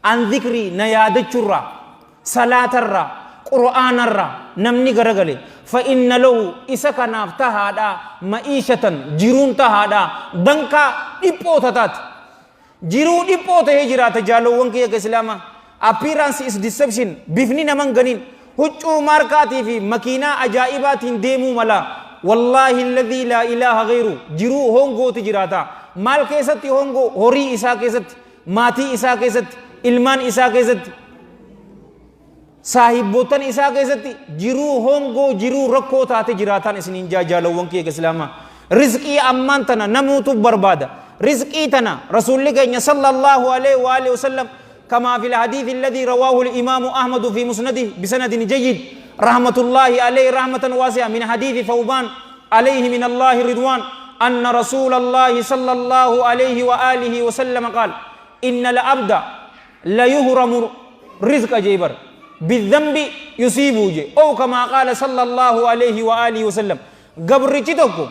عن ذكري نياد الشرع صلاة الرّ قرآن الرّ نمني غرغلي فإن له إسكنا فتهادا معيشة جيرون تهادا دنكا إبوتتات جيرون إبوته هجرات جالو وانكي كسلاما appearance is deception بفني نمان غنين huccuu markaatii fi makiinaa ajaa'ibaatiin deemuu mala wallaahi alladhii laa ilaaha ghayru jiruu hongooti jiraata maal keessatti hongoo horii isaa keessatti maatii isaa keessatti ilmaan isaa keessatti saahibboottan isaa keessatti jiruu hongoo jiruu rakkoo taate jiraataan isiniin jaalawwan kiyya islaamaa rizqii ammaan tana namuutu barbaada rizqii tana rasuulli keenya sallallahu alaihi wa alihi wasallam كما في الحديث الذي رواه الإمام أحمد في مسنده بسند جيد رحمة الله عليه رحمة واسعة من حديث ثوبان عليه من الله رضوان أن رسول الله صلى الله عليه وآله وسلم قال إن العبد لا يهرم رزق جيبر بالذنب يصيبه أو كما قال صلى الله عليه وآله وسلم قبر جدوكو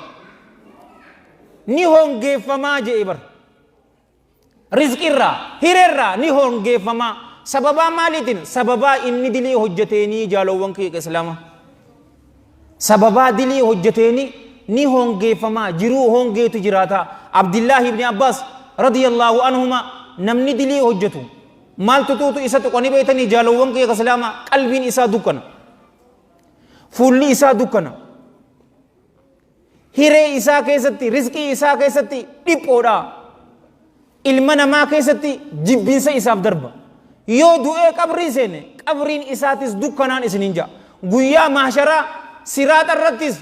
نيهون فما جيبر رزق الرّا هير الرّا نيهون فما سببا مالتين سببا إني دلي حجتيني جالوان كي إسلام سببا دلي حجتيني نيهون فما جرو هون تجراتا عبد الله بن عباس رضي الله عنهما نمني دلي حجتو مال تتوتو إسا تقوني بيتني جالوان كي إسلام قلبين إسا دكنا فولي إسا دكنا هير إسا كيستي رزقي إسا كيستي ديبودا ilma namaa keessatti jibbinsa isaaf darba yoo du'ee qabrii seene qabriin isaatis dukkanaan isiniin ja'a guyyaa mahsharaa siraata irrattis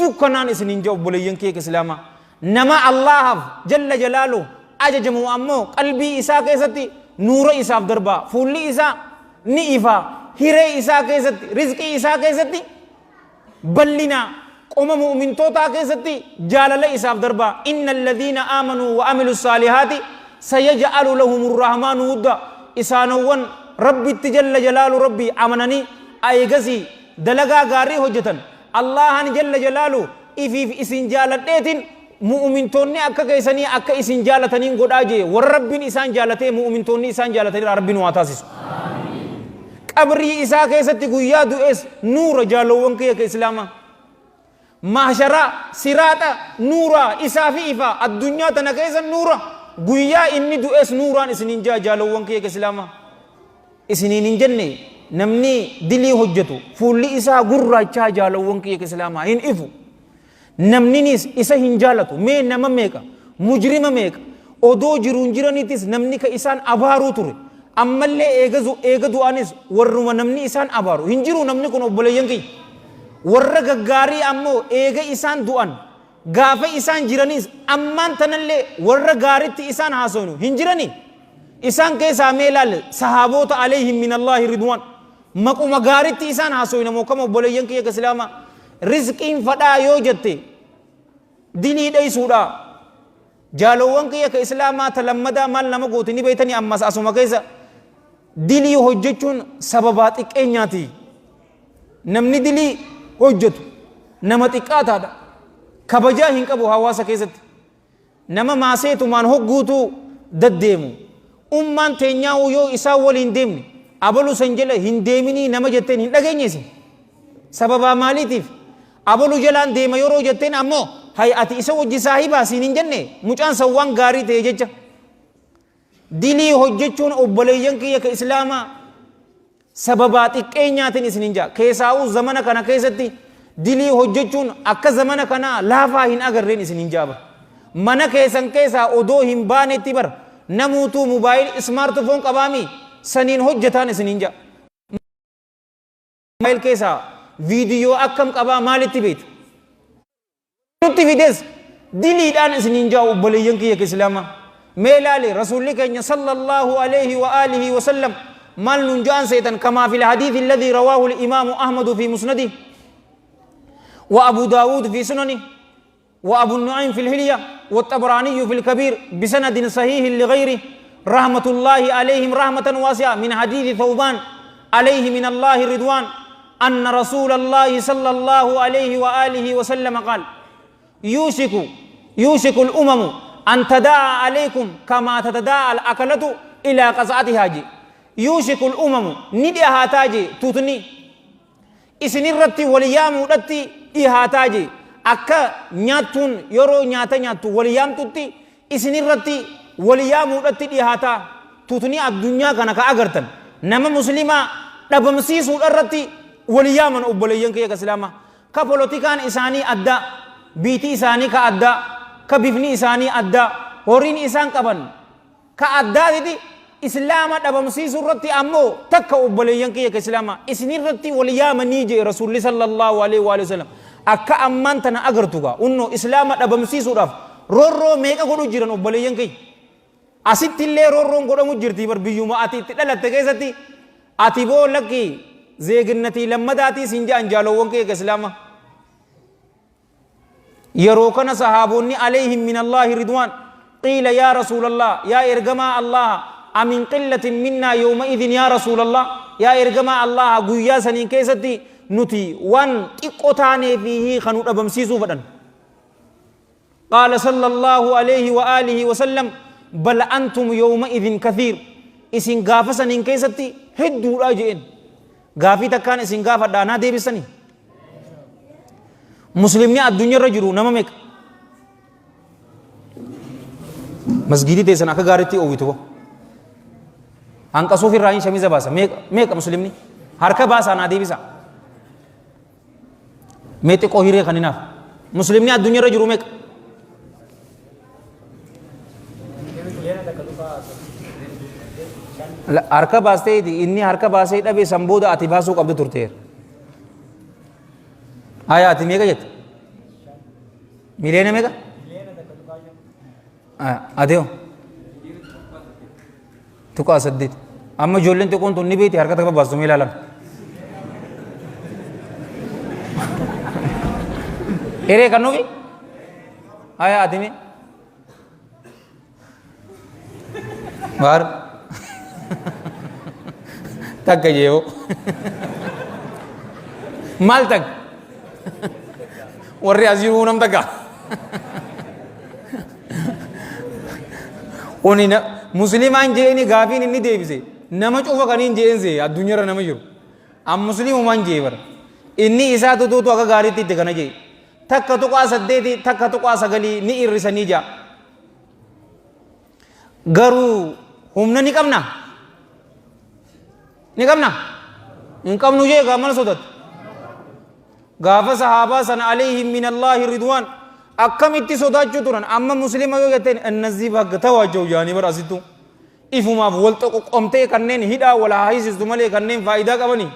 dukkanaan isiniin ja'a obboleeyyan kee islaamaa nama allahaaf jalla jalaalu ajajamu ammoo qalbii isaa keessatti nuura isaaf darba fuulli isaa ni ifa hiree isaa keessatti rizqii isaa keessatti bal'ina qoma mu'mintootaa keessatti jaalala isaaf darba innal ladhiina aamanuu wa amilus saalihaati سيجعل لهم الرحمن ودا إسانوان ربي تجل جلال ربي أمنني أيغسي دلغا غاري حجتن الله جل جلاله إفي إسن جالتين مؤمن توني أكا كيساني أكا إسن جالتنين قد آجي والربين إسان جالتين مؤمن توني إسان جالتين ربين واتاسس قبري إسا كيستي قويا دو إس نور جالوان كي إسلاما محشرة سراتا نورا إسا في إفا الدنيا تنكيسا نورا guyyaa inni du'es nuuraan isiniin jaalawwan kiyya islaama isiniin hin jenne namni dilii hojjetu fuulli isaa gurraachaa jaalawwan kiyya islaama hin ifu namninis isa hin jaalatu mee nama meeqa mujrima meeqa odoo jiruun jiranitis namni ka isaan abaaruu ture ammallee eega du'anis warruma namni isaan abaaru hin jiru namni kun obboleeyyan kiyya warra gaggaarii ammoo eega isaan du'an gaafa isaan jiranis ammaan tanallee warra gaaritti isaan haasawnu hin jirani isaan keessaa mee ilaal sahaabota alayhim min allahi ridwan maquma gaaritti isaan haasawnu moo kama obboleeyyan kiyya islaama rizqiin fadhaa yoo jette dilii dheeysuudha jaalowwan kiyya ka islaamaa talammadaa maal nama gooti ni beeytanii ammas asuma keessa dilii hojjechuun sababaa xiqqeenyaati. namni dilii hojjetu nama xiqqaataadha, kabajaa hin qabu hawaasa keessatti. nama maaseetumaan hogguutu daddeemu ummaan teenyaa yoo isaan waliin deemne abalu san jala hin deeminii nama jetteen hin dhageenyeesi. sababaa maaliitiif abalu jalaan deema yeroo jetteen ammoo hay ati isa wajji saahibaa siin hin jenne mucaan san waan gaarii ta'e jecha. dilii hojjechuun obboleeyyan kiyya ka islaamaa sababaa xiqqeenyaatiin isin hin jaa. keessaa'uu zamana kana keessatti dilii hojjechuun akka zamana kanaa laafaa hin agarreen isin hin jaaba. mana keessan keessaa odoo hin baanetti bar namuutuu mobaayil ismaartifoon qabaami saniin hojjetaan isin hin jaa. mobaayil keessaa viidiyoo akkam qabaa maalitti beekta? nutti fides diliidhaan isin hin jaa obboleeyyan kiyya ka islaamaa. ميلالي رسول كان صلى الله عليه وآله وسلم مال ننجان سيتن كما في الحديث الذي رواه الإمام أحمد في مسنده وأبو داود في سننه وأبو النعيم في الهلية والطبراني في الكبير بسند صحيح لغيره رحمة الله عليهم رحمة واسعة من حديث ثوبان عليه من الله رضوان أن رسول الله صلى الله عليه وآله وسلم قال يوشك الأمم أن تداعى عليكم كما تتداعى الأكلة إلى قصعتها جي. يوشك الأمم ندي هاتاجي توتني إسنرتي وليام ودتي إهاتاجي أكا نياتون يرو نياتا نياتو وليام توتي إسنرتي وليام ودتي إهاتا توتني الدنيا كان كأغرتن نما مسلمة دبمسيس ودرتي وليامن أبوليين كي كسلاما كبولوتيكان إساني أدى بيتي إساني كأدى كبيفني إساني أدى هورين إسان كبن كأدى دي إسلام دبمسيس رتي أمو تك أبوليين كي كسلاما إسنرتي وليام نيجي رسول صلى الله عليه وآله وسلم أكا أمان تنا أغرتوغا أنو إسلام دبمسيس رف رورو ميكا قدو جيران أبوليين كي أسيت اللي رورو قدو مجرتي بر بيوما أتي تلالت كيستي أتي بو لكي زيغنتي لما داتي سنجا أنجالو وانكي كسلاما يروكنا صحابوني عليهم من الله رضوان قيل يا رسول الله يا إرجما الله أمن قلة منا يومئذ يا رسول الله يا إرجما الله قويا سنين كيستي نتي وان تقطعني فيه خنوت أبمسيسو فدن قال صلى الله عليه وآله وسلم بل أنتم يومئذ كثير إسن غافة سنين كيستي هدو راجئين غافي تكان إسن غافة دانا دي بسني مسلمني الدنيا رجلو نما ميك مسجدي تيسن أكا غارتي أويتو أنك سوفي راين شميزة باسا ميك مسلمني هركا باسا نادي بسا ميتي قوهيري خنيناف مسلمني الدنيا رجلو ميك هركا باسته دي إني هركا باسته دي سنبودا أتباسو قبض ترتير آيات ميگا جت ملينا ميگا أديو تكو أسدد أما جولين تكون توني بيتي هركا تكبر بس ميلا لم إيري كنو بي آيات مي بار تك جيو مال تك warri asiruu nam takka onina muslimaan jeeni gaafiin inni deebise nama cufa kaniin jeense addunyaarra nama jiru am muslimumaan jee bara inni isaa tutuutu akka gaariitti itti kana jee takka tuqaa saddeeti takka tuqaa sagalii ni irrisanii jaa garuu humna ni qabna hin qabnu jee gaamana sodaatu غافة صحابة سن عليهم من الله رضوان أكم اتسودات جتران أما مسلم يوجدين النزيب حق تواجه يعني براسيتو إفما فولت قمتي كنن هدا ولا هايز زملي كنن فائدة كبني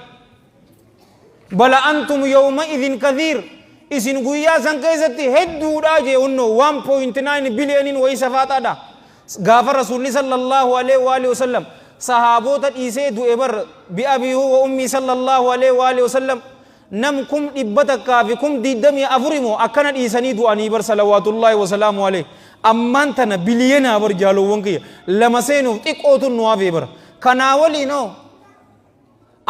بل أنتم يومئذ كثير إسن قويا سن كيستي هدو راجي أنه 1.9 بليون ويسفات هذا غافة رسول صلى الله عليه وآله وسلم صحابوت إيسي دو إبر بأبيه وأمي صلى الله عليه وآله وسلم نم كم إبتك في كم دي دمي أفرمو أكنا إيساني دواني بر صلوات الله وسلامه عليه أما أنتنا بلينا بر جالو وانكي لما سينو تقوتو نوافي بر كناولي نو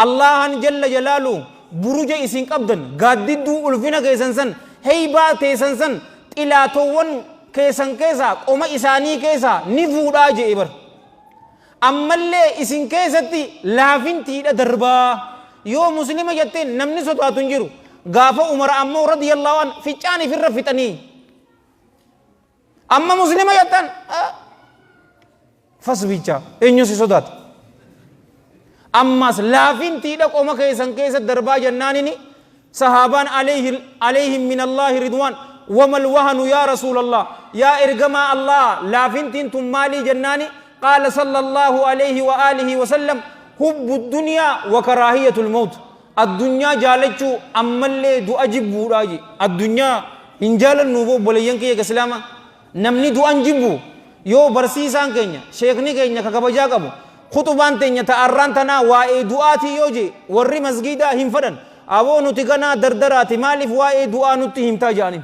الله جل جلاله بروج إسين قبضن قاددو ألفنا كيسنسن هيبا تيسنسن إلا توون كيسن كيسا وما إساني كيسا نفودا جيبر أما اللي إسين كيستي لافين تيدا دربا يو مسلمة جتين نمني سوتوا تنجرو غافا عمر أمو رضي الله عنه في جاني في الرفتني أما مسلمة جتان فسبيتشا إنيو سيسودات أما لافين تيدا قوما كيسان كيسا دربا جنانيني صحابان عليهم من الله رضوان وما الوهن يا رسول الله يا إرجما الله لافين تنتم مالي جناني قال صلى الله عليه وآله وسلم حب الدنيا وكراهية الموت الدنيا جالتشو أما اللي دو أجيب براجي الدنيا إن جال النوبو بليان كي كسلاما نمني دو أنجيبو يو برسيسان كينيا شيخني كينيا ككبجا كبو خطبان تينيا تأران تنا وائي دعاتي يوجي ورّي مسجدا هم فدن أبو نتكنا دردراتي مالف وائي دعا نتي هم تاجاني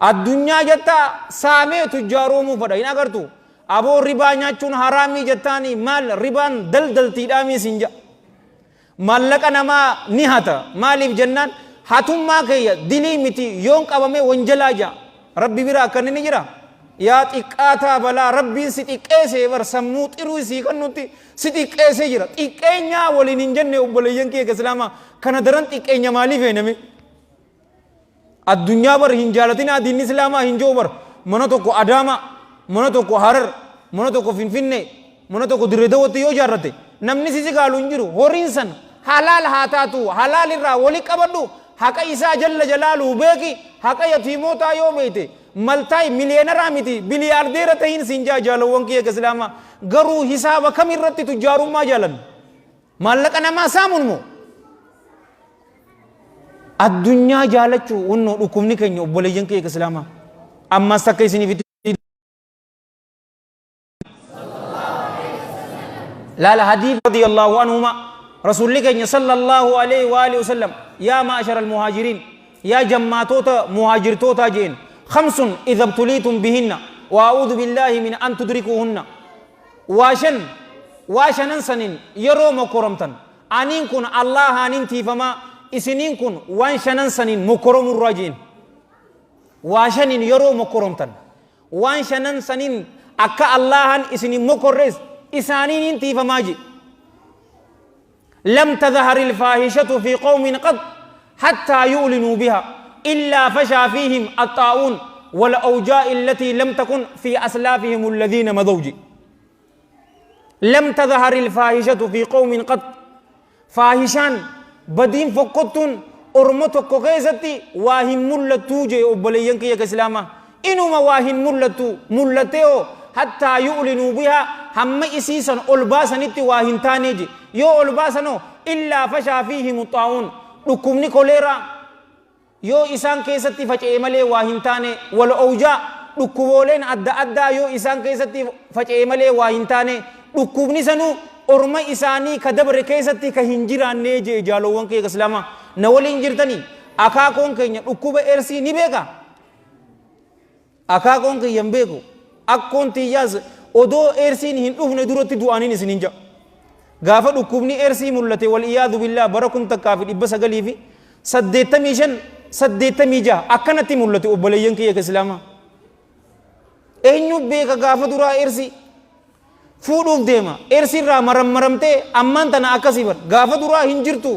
الدنيا جتا سامي تجارو مفدا إن أغرتو أبو ربا نياچون حرامي جتاني مال ربان دل تيدامي سنجا مالك نما نهاتا مالف جنان حتم ما كيا دلي متي يونك أبامي ونجلاجا ربي برا كنني جرا يا تكاتا بلا ربي ستيكيسي ورسموت إروسي كنوتي ستيكيسي جرا تيكينيا ولي ننجن وبليان كي كسلاما كان درن تيكينيا مالي فينمي الدنيا بر هنجالتنا دين إسلاما هنجو بر مناتو كو أداما مناتو كو هرر مناتو كو فينفيني مناتو كو دردوتي يو جارتي نمني سيسي قالوا انجرو هورينسان حلال هاتاتو حلال الرا ولي قبضو حقا إسا جل جلالو بيكي حقا يتيموتا يو بيتي ملتاي مليونر آميتي بلياردير تهين سنجا جالو وانكي كسلاما غرو حساب كم الرتي تجارو ما جالن مالك أنا ما سامون مو الدنيا جالتشو ونو ركومني كنيو بوليان كي كسلاما أما سكاي سني في لا حديث رضي الله عنهما رسول الله صلى الله عليه وآله وسلم يا معشر المهاجرين يا جماعتوتا مهاجر توتا جين خمس إذا ابتليتم بهن وأعوذ بالله من أن تدركوهن واشن سنين يرو مكرمتن أنين كن الله أنين تيفما إسنين كن وانشنن سنين مكرم الراجين واشنين يرو مكرمتن وانشنن سنين أكا الله إسنين مكرز إسانين تيفماجي لم تظهر الفاحشة في قوم قد حتى يعلنوا بها إلا فشى فيهم الطاعون والأوجاع التي لم تكن في أسلافهم الذين مضوا لم تظهر الفاحشة في قوم قد فاحشان بدين فقطن أرمتك كيستي واهم ملتو جي أبليين كي كسلاما إنما واهم ملتو حتى يعلنوا بها هم إسيسا ألباسا نتي واهم تانيجي يو ألباسا إلا فشى فيهم الطاعون لكمني كوليرا يو إسان كيستي فجأة ملي واهم تاني والأوجاع لكبولين أدى يو إسان كيستي فجأة ملي واهم تاني لكمني سنو أرما إساني كدبر كيستي كهنجران نيجي جالوان كي كسلاما نولين جرتني أكاكون كي لكوب إرسي نبيكا أكاكون كي ينبيكو أكون تياز odoo eersiin hin dhufne duratti du'aaniin isin hin ja'a gaafa dhukkubni eersii mul'ate wal iyaadu billaa bara 1985 akkanatti mul'ate obboleeyyan kiyya islaamaa eenyu beeka gaafa duraa eersii fuudhuuf deema eersii irraa marammaramtee ammaan tana akkasii bar gaafa duraa hin jirtu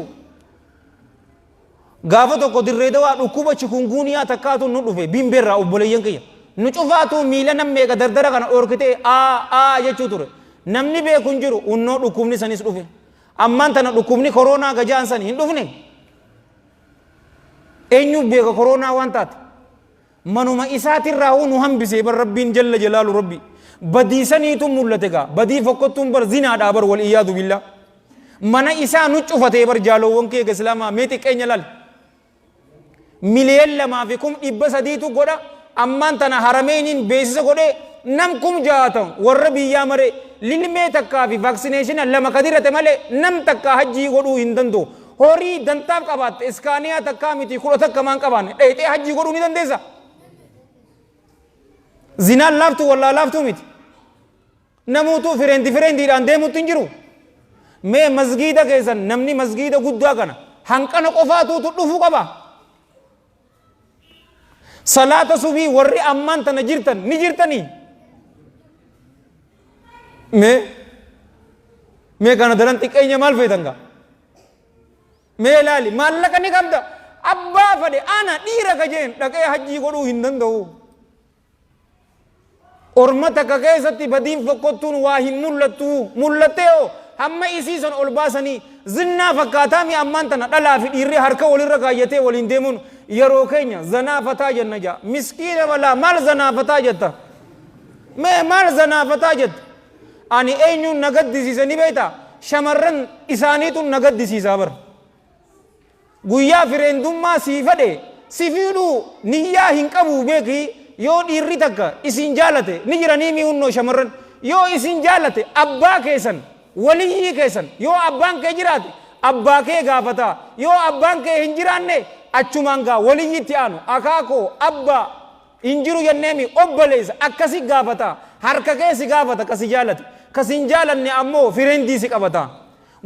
gaafa tokko dirree dawaa dhukkuba chikunguuniyaa takkaatu nu dhufe bimbeerraa obboleeyyan kiyya nu cufaatu miila nammeeqa dardara kana dhorkitee jechuu ture namni beeku hin jiru unnoo dhukkubni sanis dhufe ammaan tana dhukkubni koronaa gajaan san hin dhufne eenyu beeka koronaa waan taate manuma isaatirraa nu hambisee bar rabbiin jalla jalaalu rabbi badii saniitu mul'ate gaa badii fokkottuun bar zinaadhaa bar wal iyaadu billaa mana isaa nu cufatee bar jaalowwan kee islaamaa mee xiqqeenya laal miliyoon 2,300 godha ammaan tana harameeniin beeksisa godhee nam 60,000 warra biyyaa maree lilmee takkaa fi vaaksineeshina lama kadirate malee nam takkaa hajjii godhuu hin danda'u horii dantaaf qabaatte iskaaniyaa takkaa miti kudha takka maan qabaanne dheeyxee hajjii godhuu ni dandeessa. Zinaan laaftu wallaa laaftuu miti. Namuutu firendiidhaan deemutti hin jiru. Mee masgiida keessan namni masgiida guddaa kana hanqana qofaatuutu dhufuu qaba. Salaata subii warri ammaan tana jirtan ni jirtanii. Mee kana daran xiqqeenya maal feetan gaa? Mee ilaali maallaqa ni qabda. Abbaa fedhe ana dhiira kajeen dhaqee hajjii godhuu hin danda'u. Orma takka keessatti badiin fokkottuun waa hin mul'attu. Mul'attee hamma isiisan ol baasanii zinnaa fakkaataa mi ammaan tana dhalaa fi dhiirri harka walirra kaayyatee waliin deemuun yeroo keenya zanaafataa jenna jaa. Miskiina balaa maal zanaafataa jetta? Mee maal zanaafataa jetta? Ani eenyuun na gaddisiisa ni beektaa? Shamarran isaaniitu na gaddisiisaa bara. Guyyaa fireendummaa sii fedhe si fiidhuu niyyaa hin qabu beekii yoo dhiirri takka isin jaalate ni jiranii mi'unnoo shamarran yoo isin jaalate abbaa keessan waliyyii keessan yoo abbaan kee jiraate abbaa kee gaafata yoo abbaan kee hin jiraanne achumaan gaa waliyyiitti aanu akaakoo abbaa hin jiru jenneemi obboleessa akkasi gaafata harka kee si gaafata kasi jaalate kasin jaalanne ammoo fireendii si qabata.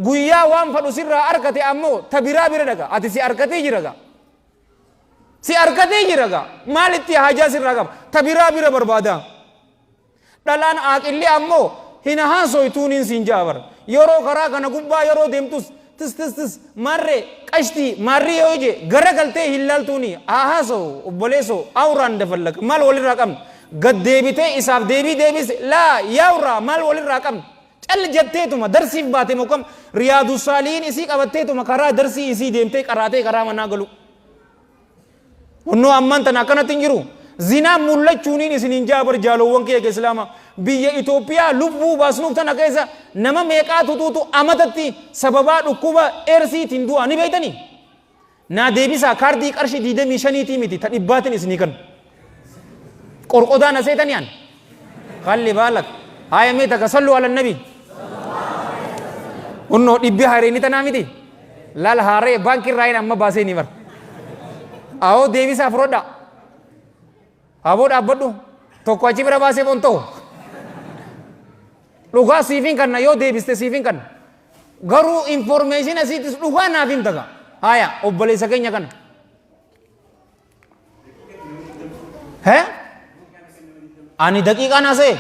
Guyyaa waan fadhu sirraa arkate ammoo tabiraa bira dhaga ati si arkatee jira gaa. Si arkatee jira gaa maalitti hajaa sirraa qaba tabiraa bira barbaada. Dhalaan aaqillee ammoo hina haasoytuun hin siin jaabar yeroo karaa kana gubbaa yeroo deemtus tis marree qashtii marrii yoo je gara galtee hin laaltuuni haasoo obboleessoo awraan dafallaqa maal walirraa qabna gad deebitee isaaf deebii deebise laa yaawraa maal walirraa qabna. Cal jetteetuma darsiif baate mokam riyaadu saaliin isii qabatteetuma karaa darsii isii deemtee qaraatee karaa manaa galu. Wannoo ammaan tana akkanatti hin jiru. Zinaa mul'achuuniin isiniin jaabar jaalowwan kee islaama biyya Itoophiyaa lubbuu baasnuuf tana keessa nama meeqaa tutuutu amatatti sababaa dhukkuba eersiitiin du'a ni beeytanii. Naa deebisaa kaardii qarshii 25 miti ta dhibbaatiin isinii kan. Qorqodaan aseetaniyan. Qalli baalak. Haaya mee takka sallu ala nabi. Unnoo dhibbi haaree ni tanaa miti. Laal haaree baankii raayin amma baasee ni bar. Awoo deebisaa fudhodha. Aboo dhaabbadhu tokko achi bira baasee bontoo. Dhugaa siifin kanna yoo deebiste siifin kanna. Garuu information asiitis dhugaa naaf hin taga. Haaya obboleessa keenya kana. Ani daqiiqaan asee.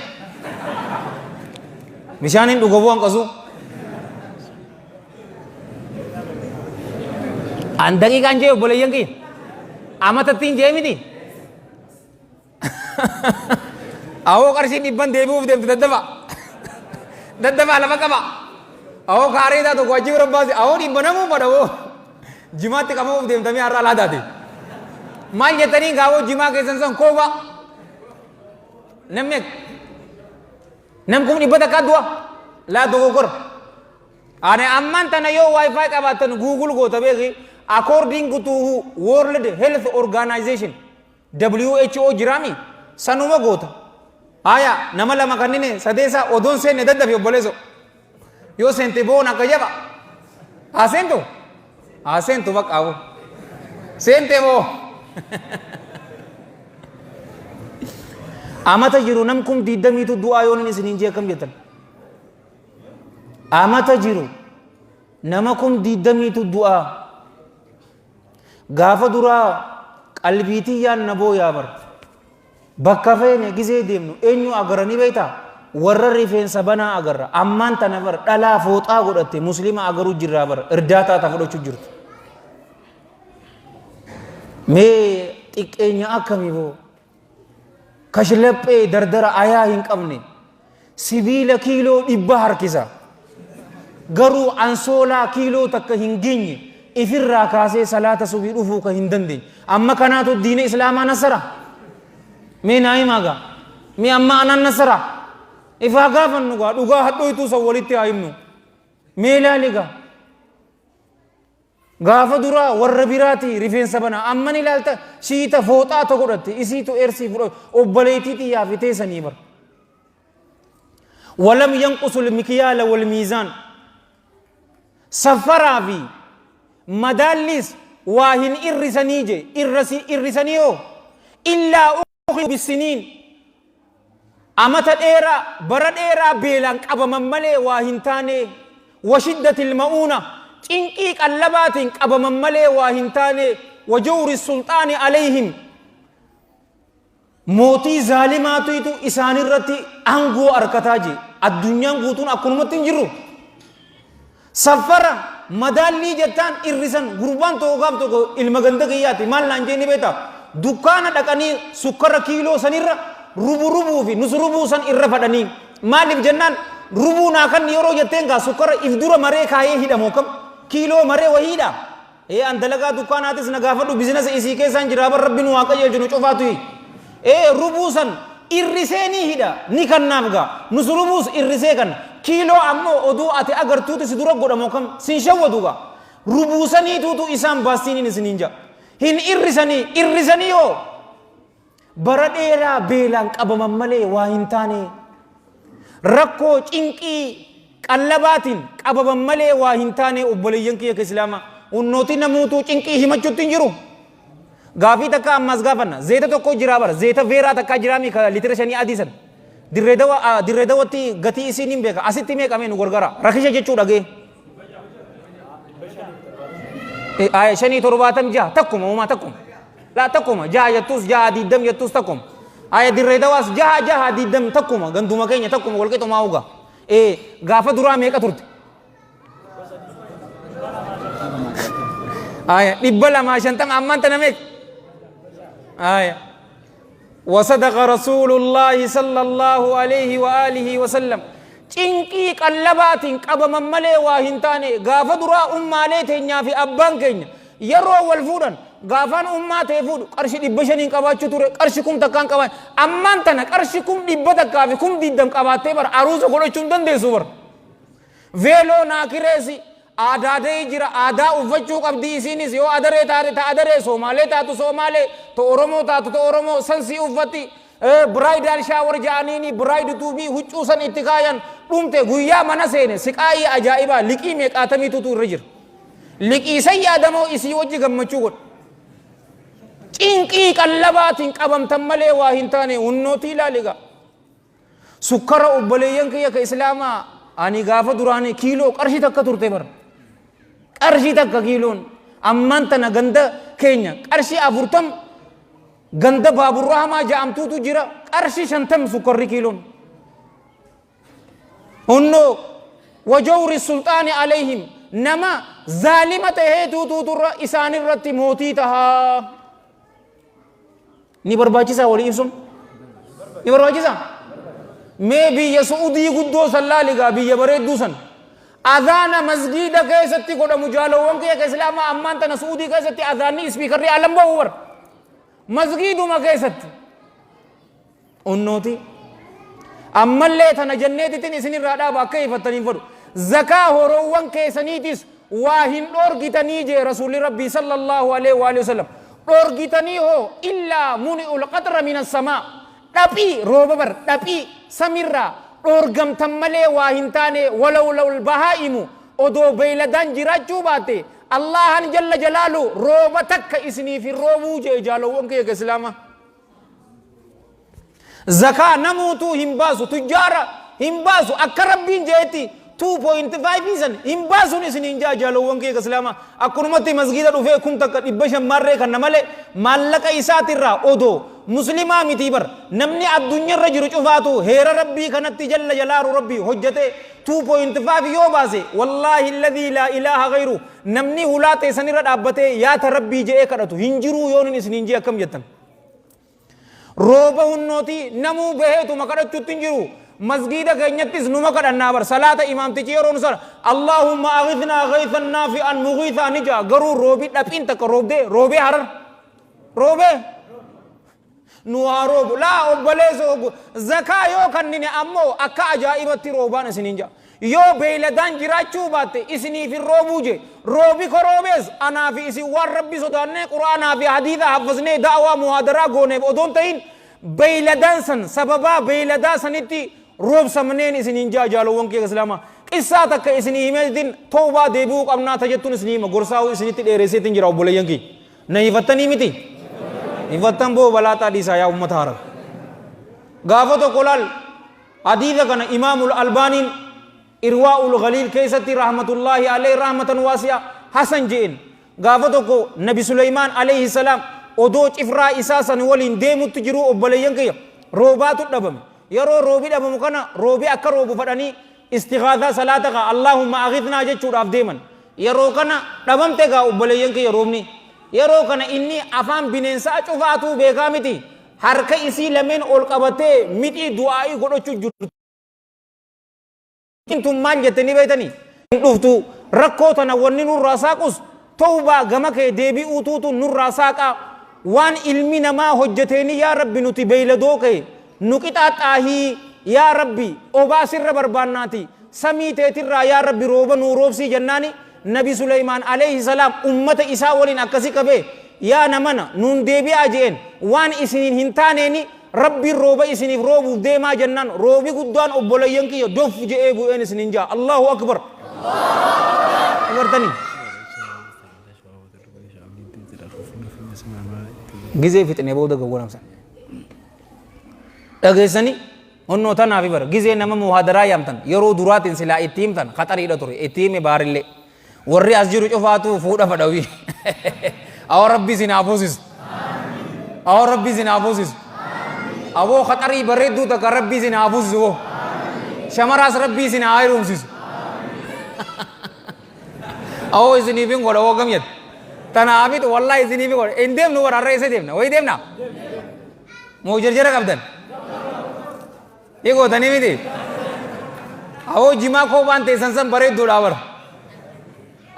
Bishaanin dhuga bu'an qasu. An daqiiqaan jee obboleeyyan kiyya. Amatattiin jee miti. Awoo qarshiin dhibban deebi'uuf deemtu daddaba. Daddaba lafa qaba. Awoo kaareetaa tokko achi bira baase awoo dhibba namuu badawoo. Jimaatti qabamuuf deemtamee har'a laataate. Maal jettanii gaawoo jimaa keessan san kooba. Namni nam kun dhibba takka du'a laa dogoggora. Ani ammaan tana yoo wifi qabaatan Google goota beeki according to World Health Organization WHO jiraami sanuma goota. Haya nama lama kannine sadeessa odoon seenne daddabe obboleesso yoo seente boon akka jaba aseentu baqqaabu seente boo amata jiru nam kum diddamiitu du'aa yoon isiniin jee akkam jettan amata jiru nama kum diddamiitu du'aa gaafa duraa qalbiitii yaan naboo yaabar bakka feene gisee deemnu eenyu agaranii beeytaa warra rifeensa banaa agarra ammaan tana bar dhalaa fooxaa godhatte muslima agaruu jirraa bar irdaataa ta fudhachuu jirtu mee xiqqeenya akkamii boo kashlaphee dardara ayaa hin qabne sibiila kiiloo 100 harkisa garuu ansoolaa kiiloo takka hin geenye ifirraa kaasee salaata subii dhufuu ka hin dandeenye amma kanaatu diina islaamaa nasara mee naayimaga mee amma anan nasara ifaa gaafannu gaa dhugaa hadhoytuu san walitti haa himnu mee ilaaliga gaafa duraa warra biraati rifeensa banaa amman ilaalta shiita fooxaa ta godhatte isiitu ersii fudho obboleetii xiyyaa fiteessanii bar walam yanqusu lmikyaala walmiizaan safaraa fi madaallis waa hin irrisanii je irrisanii yoo illaa ukhidhu bisiniin amata dheeraa bara dheeraa beelaan qabaman malee waa hin taane washiddatil ma'uuna cinqii qallabaatiin qabaman malee waa hin taane wajawri sulxaani alayhim mootii zaalimaatuitu isaanirratti aangoo argataa je addunyaan guutuun akkanumatti hin jirru safara madaallii jettaan irrisan gurbaan tokko tokko ilma ganda kiyyaati maal naan jee ni beektaa dukkaana dhaqanii sukkara kiiloo sanirra rubuu fi nus rubuu san irra fadhanii maaliif jennaan rubuu naa kan yeroo jetteen gaa sukkara if dura maree kaayee hidhamoo kam kiiloo maree wahiidha an dalagaa dukkaanaatis na gaafadhu bizinasa isii keessaan jira bar rabbi nu waa qajeelchu nu cufaatu rubuu san irriseenii hidha ni kannaaf gaa nus rubuus irrisee kan kiiloo ammoo oduu ati agartuuti si dura godhamoo kam sin shawwadu gaa rubuu saniituutu isaan baastiniin isiniin jaa hin irrisanii yoo bara dheeraa beelaan qabaman malee waa hin taane rakkoo cinqii qallabaatiin qabaman malee waa hin taane obboleeyyan kiyya ka islaamaa unnooti namuutuu cinqii himachuutti hin jiru gaafii takka ammas gaafanna zeeta tokko jiraa bara zeeta veeraa takka jiraami ka litira 5 adiisan dirree dawatti gatii isiin hin beeka asitti meeqamee nu gorgara rakisha jechuu dhagee 576 takkuma uumaa takkuma laa takkuma jaha jettus jaha diddam jettus takkuma dirree dawaas jaha diddam takkuma ganduma keenya takkuma walqixa maa'uga gaafa duraa meeqa turte 250 ammaan tana meeqa وصدق رسول الله صلى الله عليه وآله وسلم cinqii qallabaatiin qabaman malee waa hin taane gaafa duraa ummaalee teenyaa fi abbaan keenya yeroo wal fuudhan gaafaan ummaa ta'e fuudhu qarshi 500 qabaachuu ture qarshi 1000 takkaan qabaa ammaan tana qarshi 100 takkaa fi 120 qabaattee bar aruusa godhachuu hin dandeessu bar veeloo naakireesi aadaadee jira aadaa uffachuu qabdi isiinis yoo adaree taate ta adaree soomaalee taatu soomaalee ta oromoo taatu ta oromoo sansii uffatti biraayidal shaawar ja'aniini biraayid tuubii huccuu san itti kaayan dhumte guyyaa mana seene siqaayii ajaa'ibaa liqii meeqaatamiitutu irra jira liqii san yaadamoo isii wajji gammachuu godha cinqii qallabaatiin qabamtan malee waa hin taane hunnootii ilaaliga sukkara obboleeyyan kiyya ka islaamaa ani gaafa duraanii kiiloo qarshii takka turte bara qarshii takka kiiloon ammaan tana ganda keenya qarshii 40 ganda baaburraa hamaa ja'amtuutu jira qarshii 50 sukkarri kiiloon hunnoo wajawri sulxaani alayhim nama zaalima tahee tuutuuturra isaanirratti mootii tahaa ni barbaachisaa walii ibsuun ni barbaachisaa mee biyya su'udii guddoo sallaaligaa biyya bareedduu san adhaana masgiida keessatti godhamu jaalawwan kiyya ka islaamaa ammaan tana su'udii keessatti adhaanni ispiikarri alam ba'u bar masgiiduma keessatti unnooti ammallee tana janneetitin isinirraa dhaaba akka ifattaniin fadhu zakaa horoowwan keessaniitis waa hin dhoorgitanii jee rasuulli rabbii sallallahu alaihi wa sallam dhoorgitanii hoo illaa muni'ul qatra min assamaa dhaphii rooba bar dhaphii samirraa dhoorgamtan malee waa hin taane walawlawul bahaa'imu odoo beeyladaan jiraachuu baate allahan jalla jalaalu rooba takka isiniif hin roobuu jee jaalawwan kiyya ka islaamaa zakaa namuutuu hin baasu tujjaara hin baasu akka rabbiin jeetti 2.5 isan hin baasuun isiniin jaa jaalawwan kiyya ka islaamaa akkunumatti masgiida dhufee kum takka 500 marree kanna malee maallaqa isaatirraa odoo muslimaa miti bar namni addunyaarra jiru cufaatu heera rabbii kanatti jalla jalaalu rabbii hojjete 2.5 yoo baase wallaahi alladhii laa ilaaha ghayru namni hulaa teessanirra dhaabbatee yaata rabbii je'ee kadhatu hin jiruu yoonin isiniin jee akkam jettan rooba hunnooti namuu baheetuma kadhachuutti hin jiru masgiida keenyattis numa kadhannaa bar salaata imaamtichi yeroo nusara allahumma aghithnaa ghaythan naafi'an mughiithaa nija garuu roobi dhaphiin takka roobee harar roobee nu haa roobu laa obboleessa obbo zakaa yoo kannine ammoo akka ajaa'ibatti roobaan isiniin jaa yoo beeyladaan jiraachuu baatte isiniif hin roobuu je roobi ko roobees anaa fi isin waan rabbi sodaannee qura'aanaa fi hadiisa haffasnee da'awaa muhaadaraa gooneef odoon ta'in beeyladaan san sababaa beeyladaa sanitti roobsamneen isiniin jaa jaalawwan kiyya islaamaa qissaata akka isinii himeetiin toobaa deebi'uu qabnaa tajattuun isinii hima gorsaa isinitti dheeresseetiin jira obboleeyyan kiyya na hifattanii miti hifattan boo balaa xaadhiisaa yaa ummata hara gaafa tokko laal hadiisa kana imaamul albaaniin irwaa'ul ghaliil keessatti rahmatullaahi alayhi rahmatan waasi'a hasan je'en gaafa tokko nabi suleymaan alayhi salaam odoo cifraa isaa san waliin deemutti jiru obboleeyyan kiyya roobaatu dhabame yeroo roobi dhabamu kana roobi akka roobu fadhanii istighaathaa salaata allahumma aghithnaa jechuudhaaf deeman yeroo kana dhabamte gaa obboleeyyan kiyya roobni yeroo kana inni afaan bineensaa cufaatuu beekaa miti harka isii lameen ol qabatee midhii du'aa'ii godhachuu jirtu intun maal jettanii beeytanii dhuftu rakkoo tana wanni nurraa saaqus tawbaa gama kee deebi'uutuutu nurraa saaqaa waan ilmi namaa hojjeteeni yaa rabbi nuti beeyladoo kee nu qixaaxaahii yaa rabbi obaa sirra barbaannaati samii teetirraa yaa rabbi rooba nuu roobsii jennaani nabi suleymaan alayhi salaam ummata isaa waliin akkasi qabee yaa namana nuun deebi'aa je'en waan isiniin hin taaneeni rabbiin rooba isiniif roobuuf deemaa jennaan roobi guddaan obboleeyyan kiyya dof je'ee bu'een isiniin jaa allahu akbar agartanii gizee fixnee booda gawwalamsan dhageessanii onnoo tanaafi bara gizee nama muhaadaraa yaamtan yeroo duraatiin silaa itti himtan khaxariidha ture itti hime baarillee warri as jiru cufaatu fuudha fadhawi awa rabbi isin haafuusisu awa rabbi isin haafuusisu awoo khaxarii bareedduu takka rabbi isin haafuusisu woo shamaraas rabbi isin haa heerumsisu awoo isiniif hin godha woo gamyat tanaafitu wallahi isiniif hin godha hin deemnu wararra isa deemna wayi deemna moo jarjara qabdan eegootanii miti awoo jimaa koophaan teessan san bareedduudha bara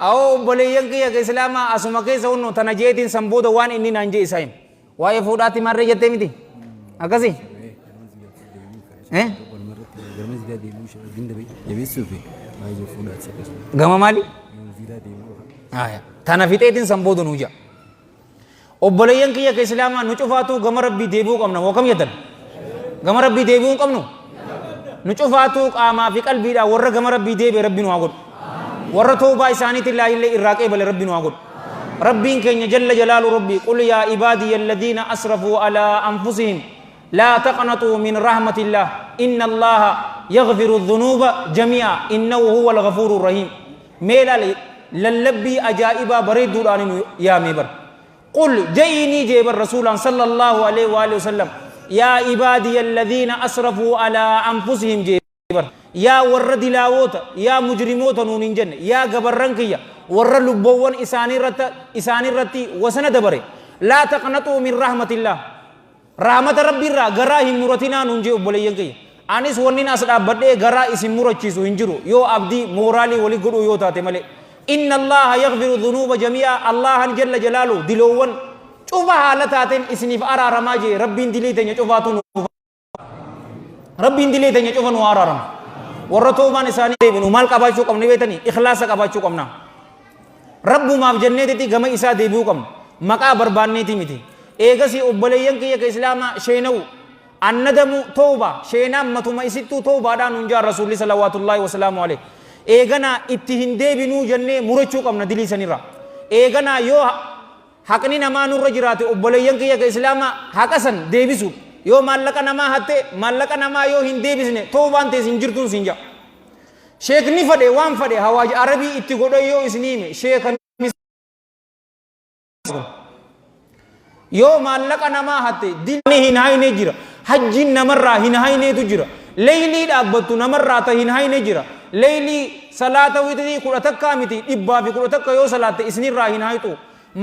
awoo obboleeyyan kiyya ka islaamaa asuma keessa hunnu tana jeetiin san booda waan inni naan jee isaa him waa'ee fuudhaatti marree jettee miti akkasi gama maali tana fixeetiin san booda nuu jaa obboleeyyan kiyya ka islaamaa nu cufaatu gama rabbii deebi'uu qabna woo kam jettan gama rabbii deebi'uu qabnu nu cufaatu qaamaa fi qalbiidhaan warra gama rabbii deebi'e rabbi nu haa godhu warra toobaa isaaniitiin laayillee irraa qeebale rabbi nu haa godhu rabbiin keenya jalla jalaalu rabbi qul yaa ibaadiyya alladhiina asrafuu alaa anfusihim laa taqnatuu min rahmatillah inna allaha yaghfiru dhunuuba jamii'a innahu huwa alghafuuru rahiim meelaale lallabbii ajaa'ibaa bareedduudhaan nu yaamee bar qul ja'iinii jeeban rasuulaan sallallahu alaihi wa alihi wasallam yaa ibaadiyya alladhiina asrafuu alaa anfusihim jeeban yaa warra dilaawota yaa mujrimoota nuun hin jenne yaa gabarran kiyya warra lubboowwan isaaniirratti wasana dabare laa taqnaxuu min rahmatillah rahmata rabbiirraa garaa hin muratinaa nuun jee obboleeyyan kiyya anis wannin as dhaabbadhee garaa isin murachiisu hin jiru yoo abdii mooraalii wali godhuu yoo taate malee inna allaha yaghfiru dhunuuba jamii'a allahan jalla jalaalu diloowwan cufa haala taateen isiniif araaramaa jee rabbiin dilii teenya cufaatu nuuf rabbiin dilii teenya cufa nu araarama warra toobaan isaanii deebinu maal qabaachuu qabna beetanii ikhlaasa qabaachuu qabna rabbumaaf jenneetitti gama isaa deebi'uu qabna maqaa barbaanneeti miti eegasii obboleeyyan kiyya ka islaamaa sheenawu annadamu tooba sheenaan matuma isittuu toobaadhaan nun jaan rasuulli salawaatullaahi wasalaamu alayhi eeganaa itti hin deebinuu jennee murachuu qabna dilii sanirraa eeganaa yoo haqni namaa nurra jiraate obboleeyyan kiyya ka islaamaa haqa san deebisu yoo maallaqa namaa hatte maallaqa namaa yoo hin deebisne toobaan tees hin jirtuun siin jaa sheekni fadhe waan fadhe hawaaj arabii itti godhe yoo isinii hime sheekan yoo maallaqa namaa hatte dilni hin hayne jira hajjiin namarraa hin hayneetu jira leeylii dhaabbattu namarraa ta hin hayne jira leeylii salaata witrii 10 miti 100 yoo salaatte isinirraa hin haytu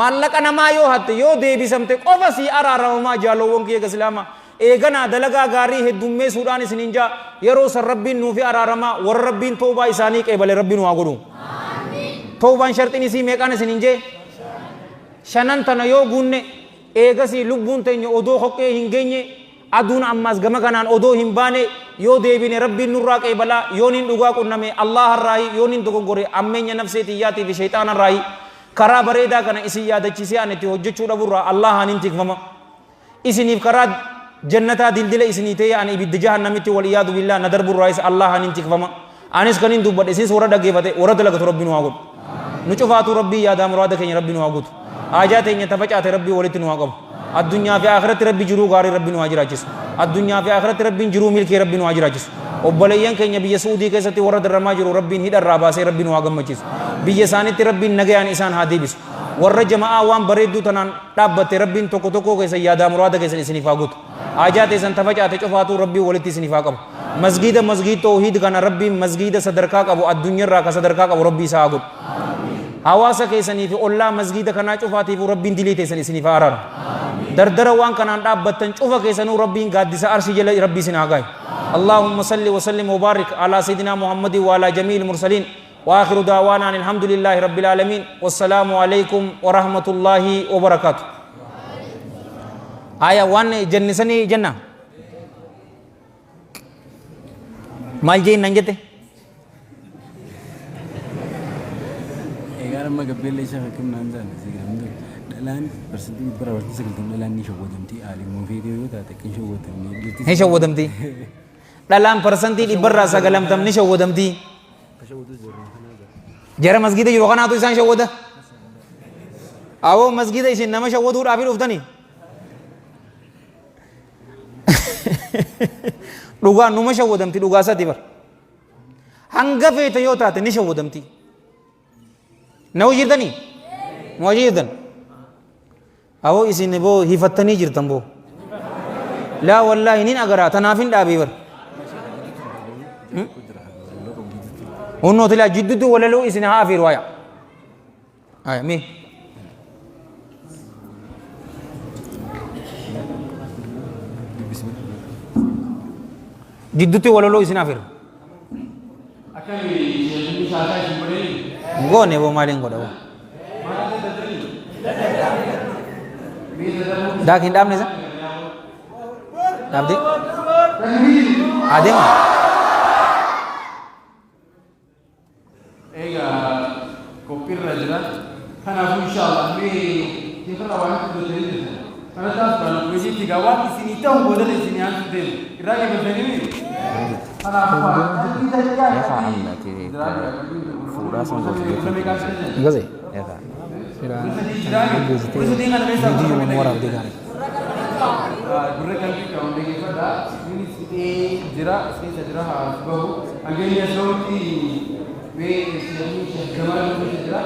maallaqa namaa yoo hatte yoo deebisamte qofa sii araaramamaa jaalowwan kiyya islaamaa eeganaa dalagaa gaarii heddummeessuudhaan isiniin jaa yeroo san rabbiin nuufi araaramaa warra rabbiin toobaa isaanii qeebale rabbiin waa godhu toobaan sharxiin isii meeqaan isiniin jee shanan tana yoo guunne eegasii lubbuun teenya odoo hoqqee hin geenye aduun ammaas gama kanaan odoo hin baane yoo deebine rabbiin nurraa qeebalaa yoon hin dhugaa qunname allaharraayi yoon hin dogoggore ammeenya nafseetiyyaatii fi shayxaanarraayi karaa bareedaa kana isin yaadachiisee an itti hojjechuu dhaburraa allahan hin tikfama isiniif karaa jannataa dildila isinii ta'e an ibidda jahannamitti wal iyaadu billah na darburraayis allahan hin tikfama anis kan hin dubbadhe isinis warra dhaggeeffate warra dalagatu rabbi nu haa godhu nu cufaatu rabbii yaadaa muraada keenya rabbi nu haa guutu haajaa teenya tafacaate rabbii walitti nu haa qabu addunyaa fi akhiratti rabbi jiruu gaarii rabbi nu haa jiraachisu addunyaa fi akhiratti rabbiin jiruu milkii rabbi nu haa jiraachisu obboleeyyan keenya biyya Suudii keessatti warra darramaa jiru rabbiin hidharraa baasee rabbi nu haa gammachiisu biyya isaanitti rabbiin nagayaan isaan haa deebisu warra jama'aa waan bareedduu tanaan dhaabbatte rabbiin tokko tokko keessa yaadaa muraada keessan isiniif haa guutu haajaa teessan tafacaate cufaatu rabbii walitti isiniif haa qabu masgiid tawhiid kana rabbiin masgiida sadarkaa qabu addunyaarraa ka sadarkaa qabu rabbii isaa haa godhu hawaasa keessanii fi ollaa masgiida kanaa cufaatiif rabbiin dilii teessan isiniif haa araara dardara waan kanaan dhaabbattan cufa keessanuu rabbiin gaaddisa arshii jala rabbii isin haa gaayu اللهم صل وسلم وبارك على سيدنا محمد وعلى جميع المرسلين واخر دعوانا الحمد لله رب العالمين والسلام عليكم ورحمه الله وبركاته آية 1 جنسني جنة مال جين ننجته egaa amma gabbeellee isaa fakkiin naan taane sigaamdu dhalaan parsantii bara warti sagaltam dhalaan ni shawwadamti aalimoo fiidiyoo yoo taate kan shawwadamni jirti ni shawwadamti dhalaan parsantii dhibbarraa sagalamtam ni shawwadamti jara masgida jiru kanaatu isaan shawwada awoo masgida isin nama shawwaduudhaaf dhuftanii dhugaa numa shawwadamti dhugaa sadi bar hanga feete yoo taate ni shawwadamti na hojjetanii nu hojjetan awoo isin boo hifattanii jirtan boo laa wallaahi nin agaraa tanaaf hin dhaabii bar hunno tila jiddutu walaluu isin haa afiir waaya aya mi jiddutu walaluu isin afiir ngoone boo maaliin godha boo daak hin dhaabne isa dhaabde adeema koppirra jira kanaafuu inshaallah mee jeekarra waan fudhatanii jirtan kana taas kan hojiitti gaa waan isinii ta'u godhata isinii haasuu deemu irraa eegatanii Gaze. gurra qalbii qabu deeggarfadha innis jira keessa jira haa bahu hangeen asootti mee jira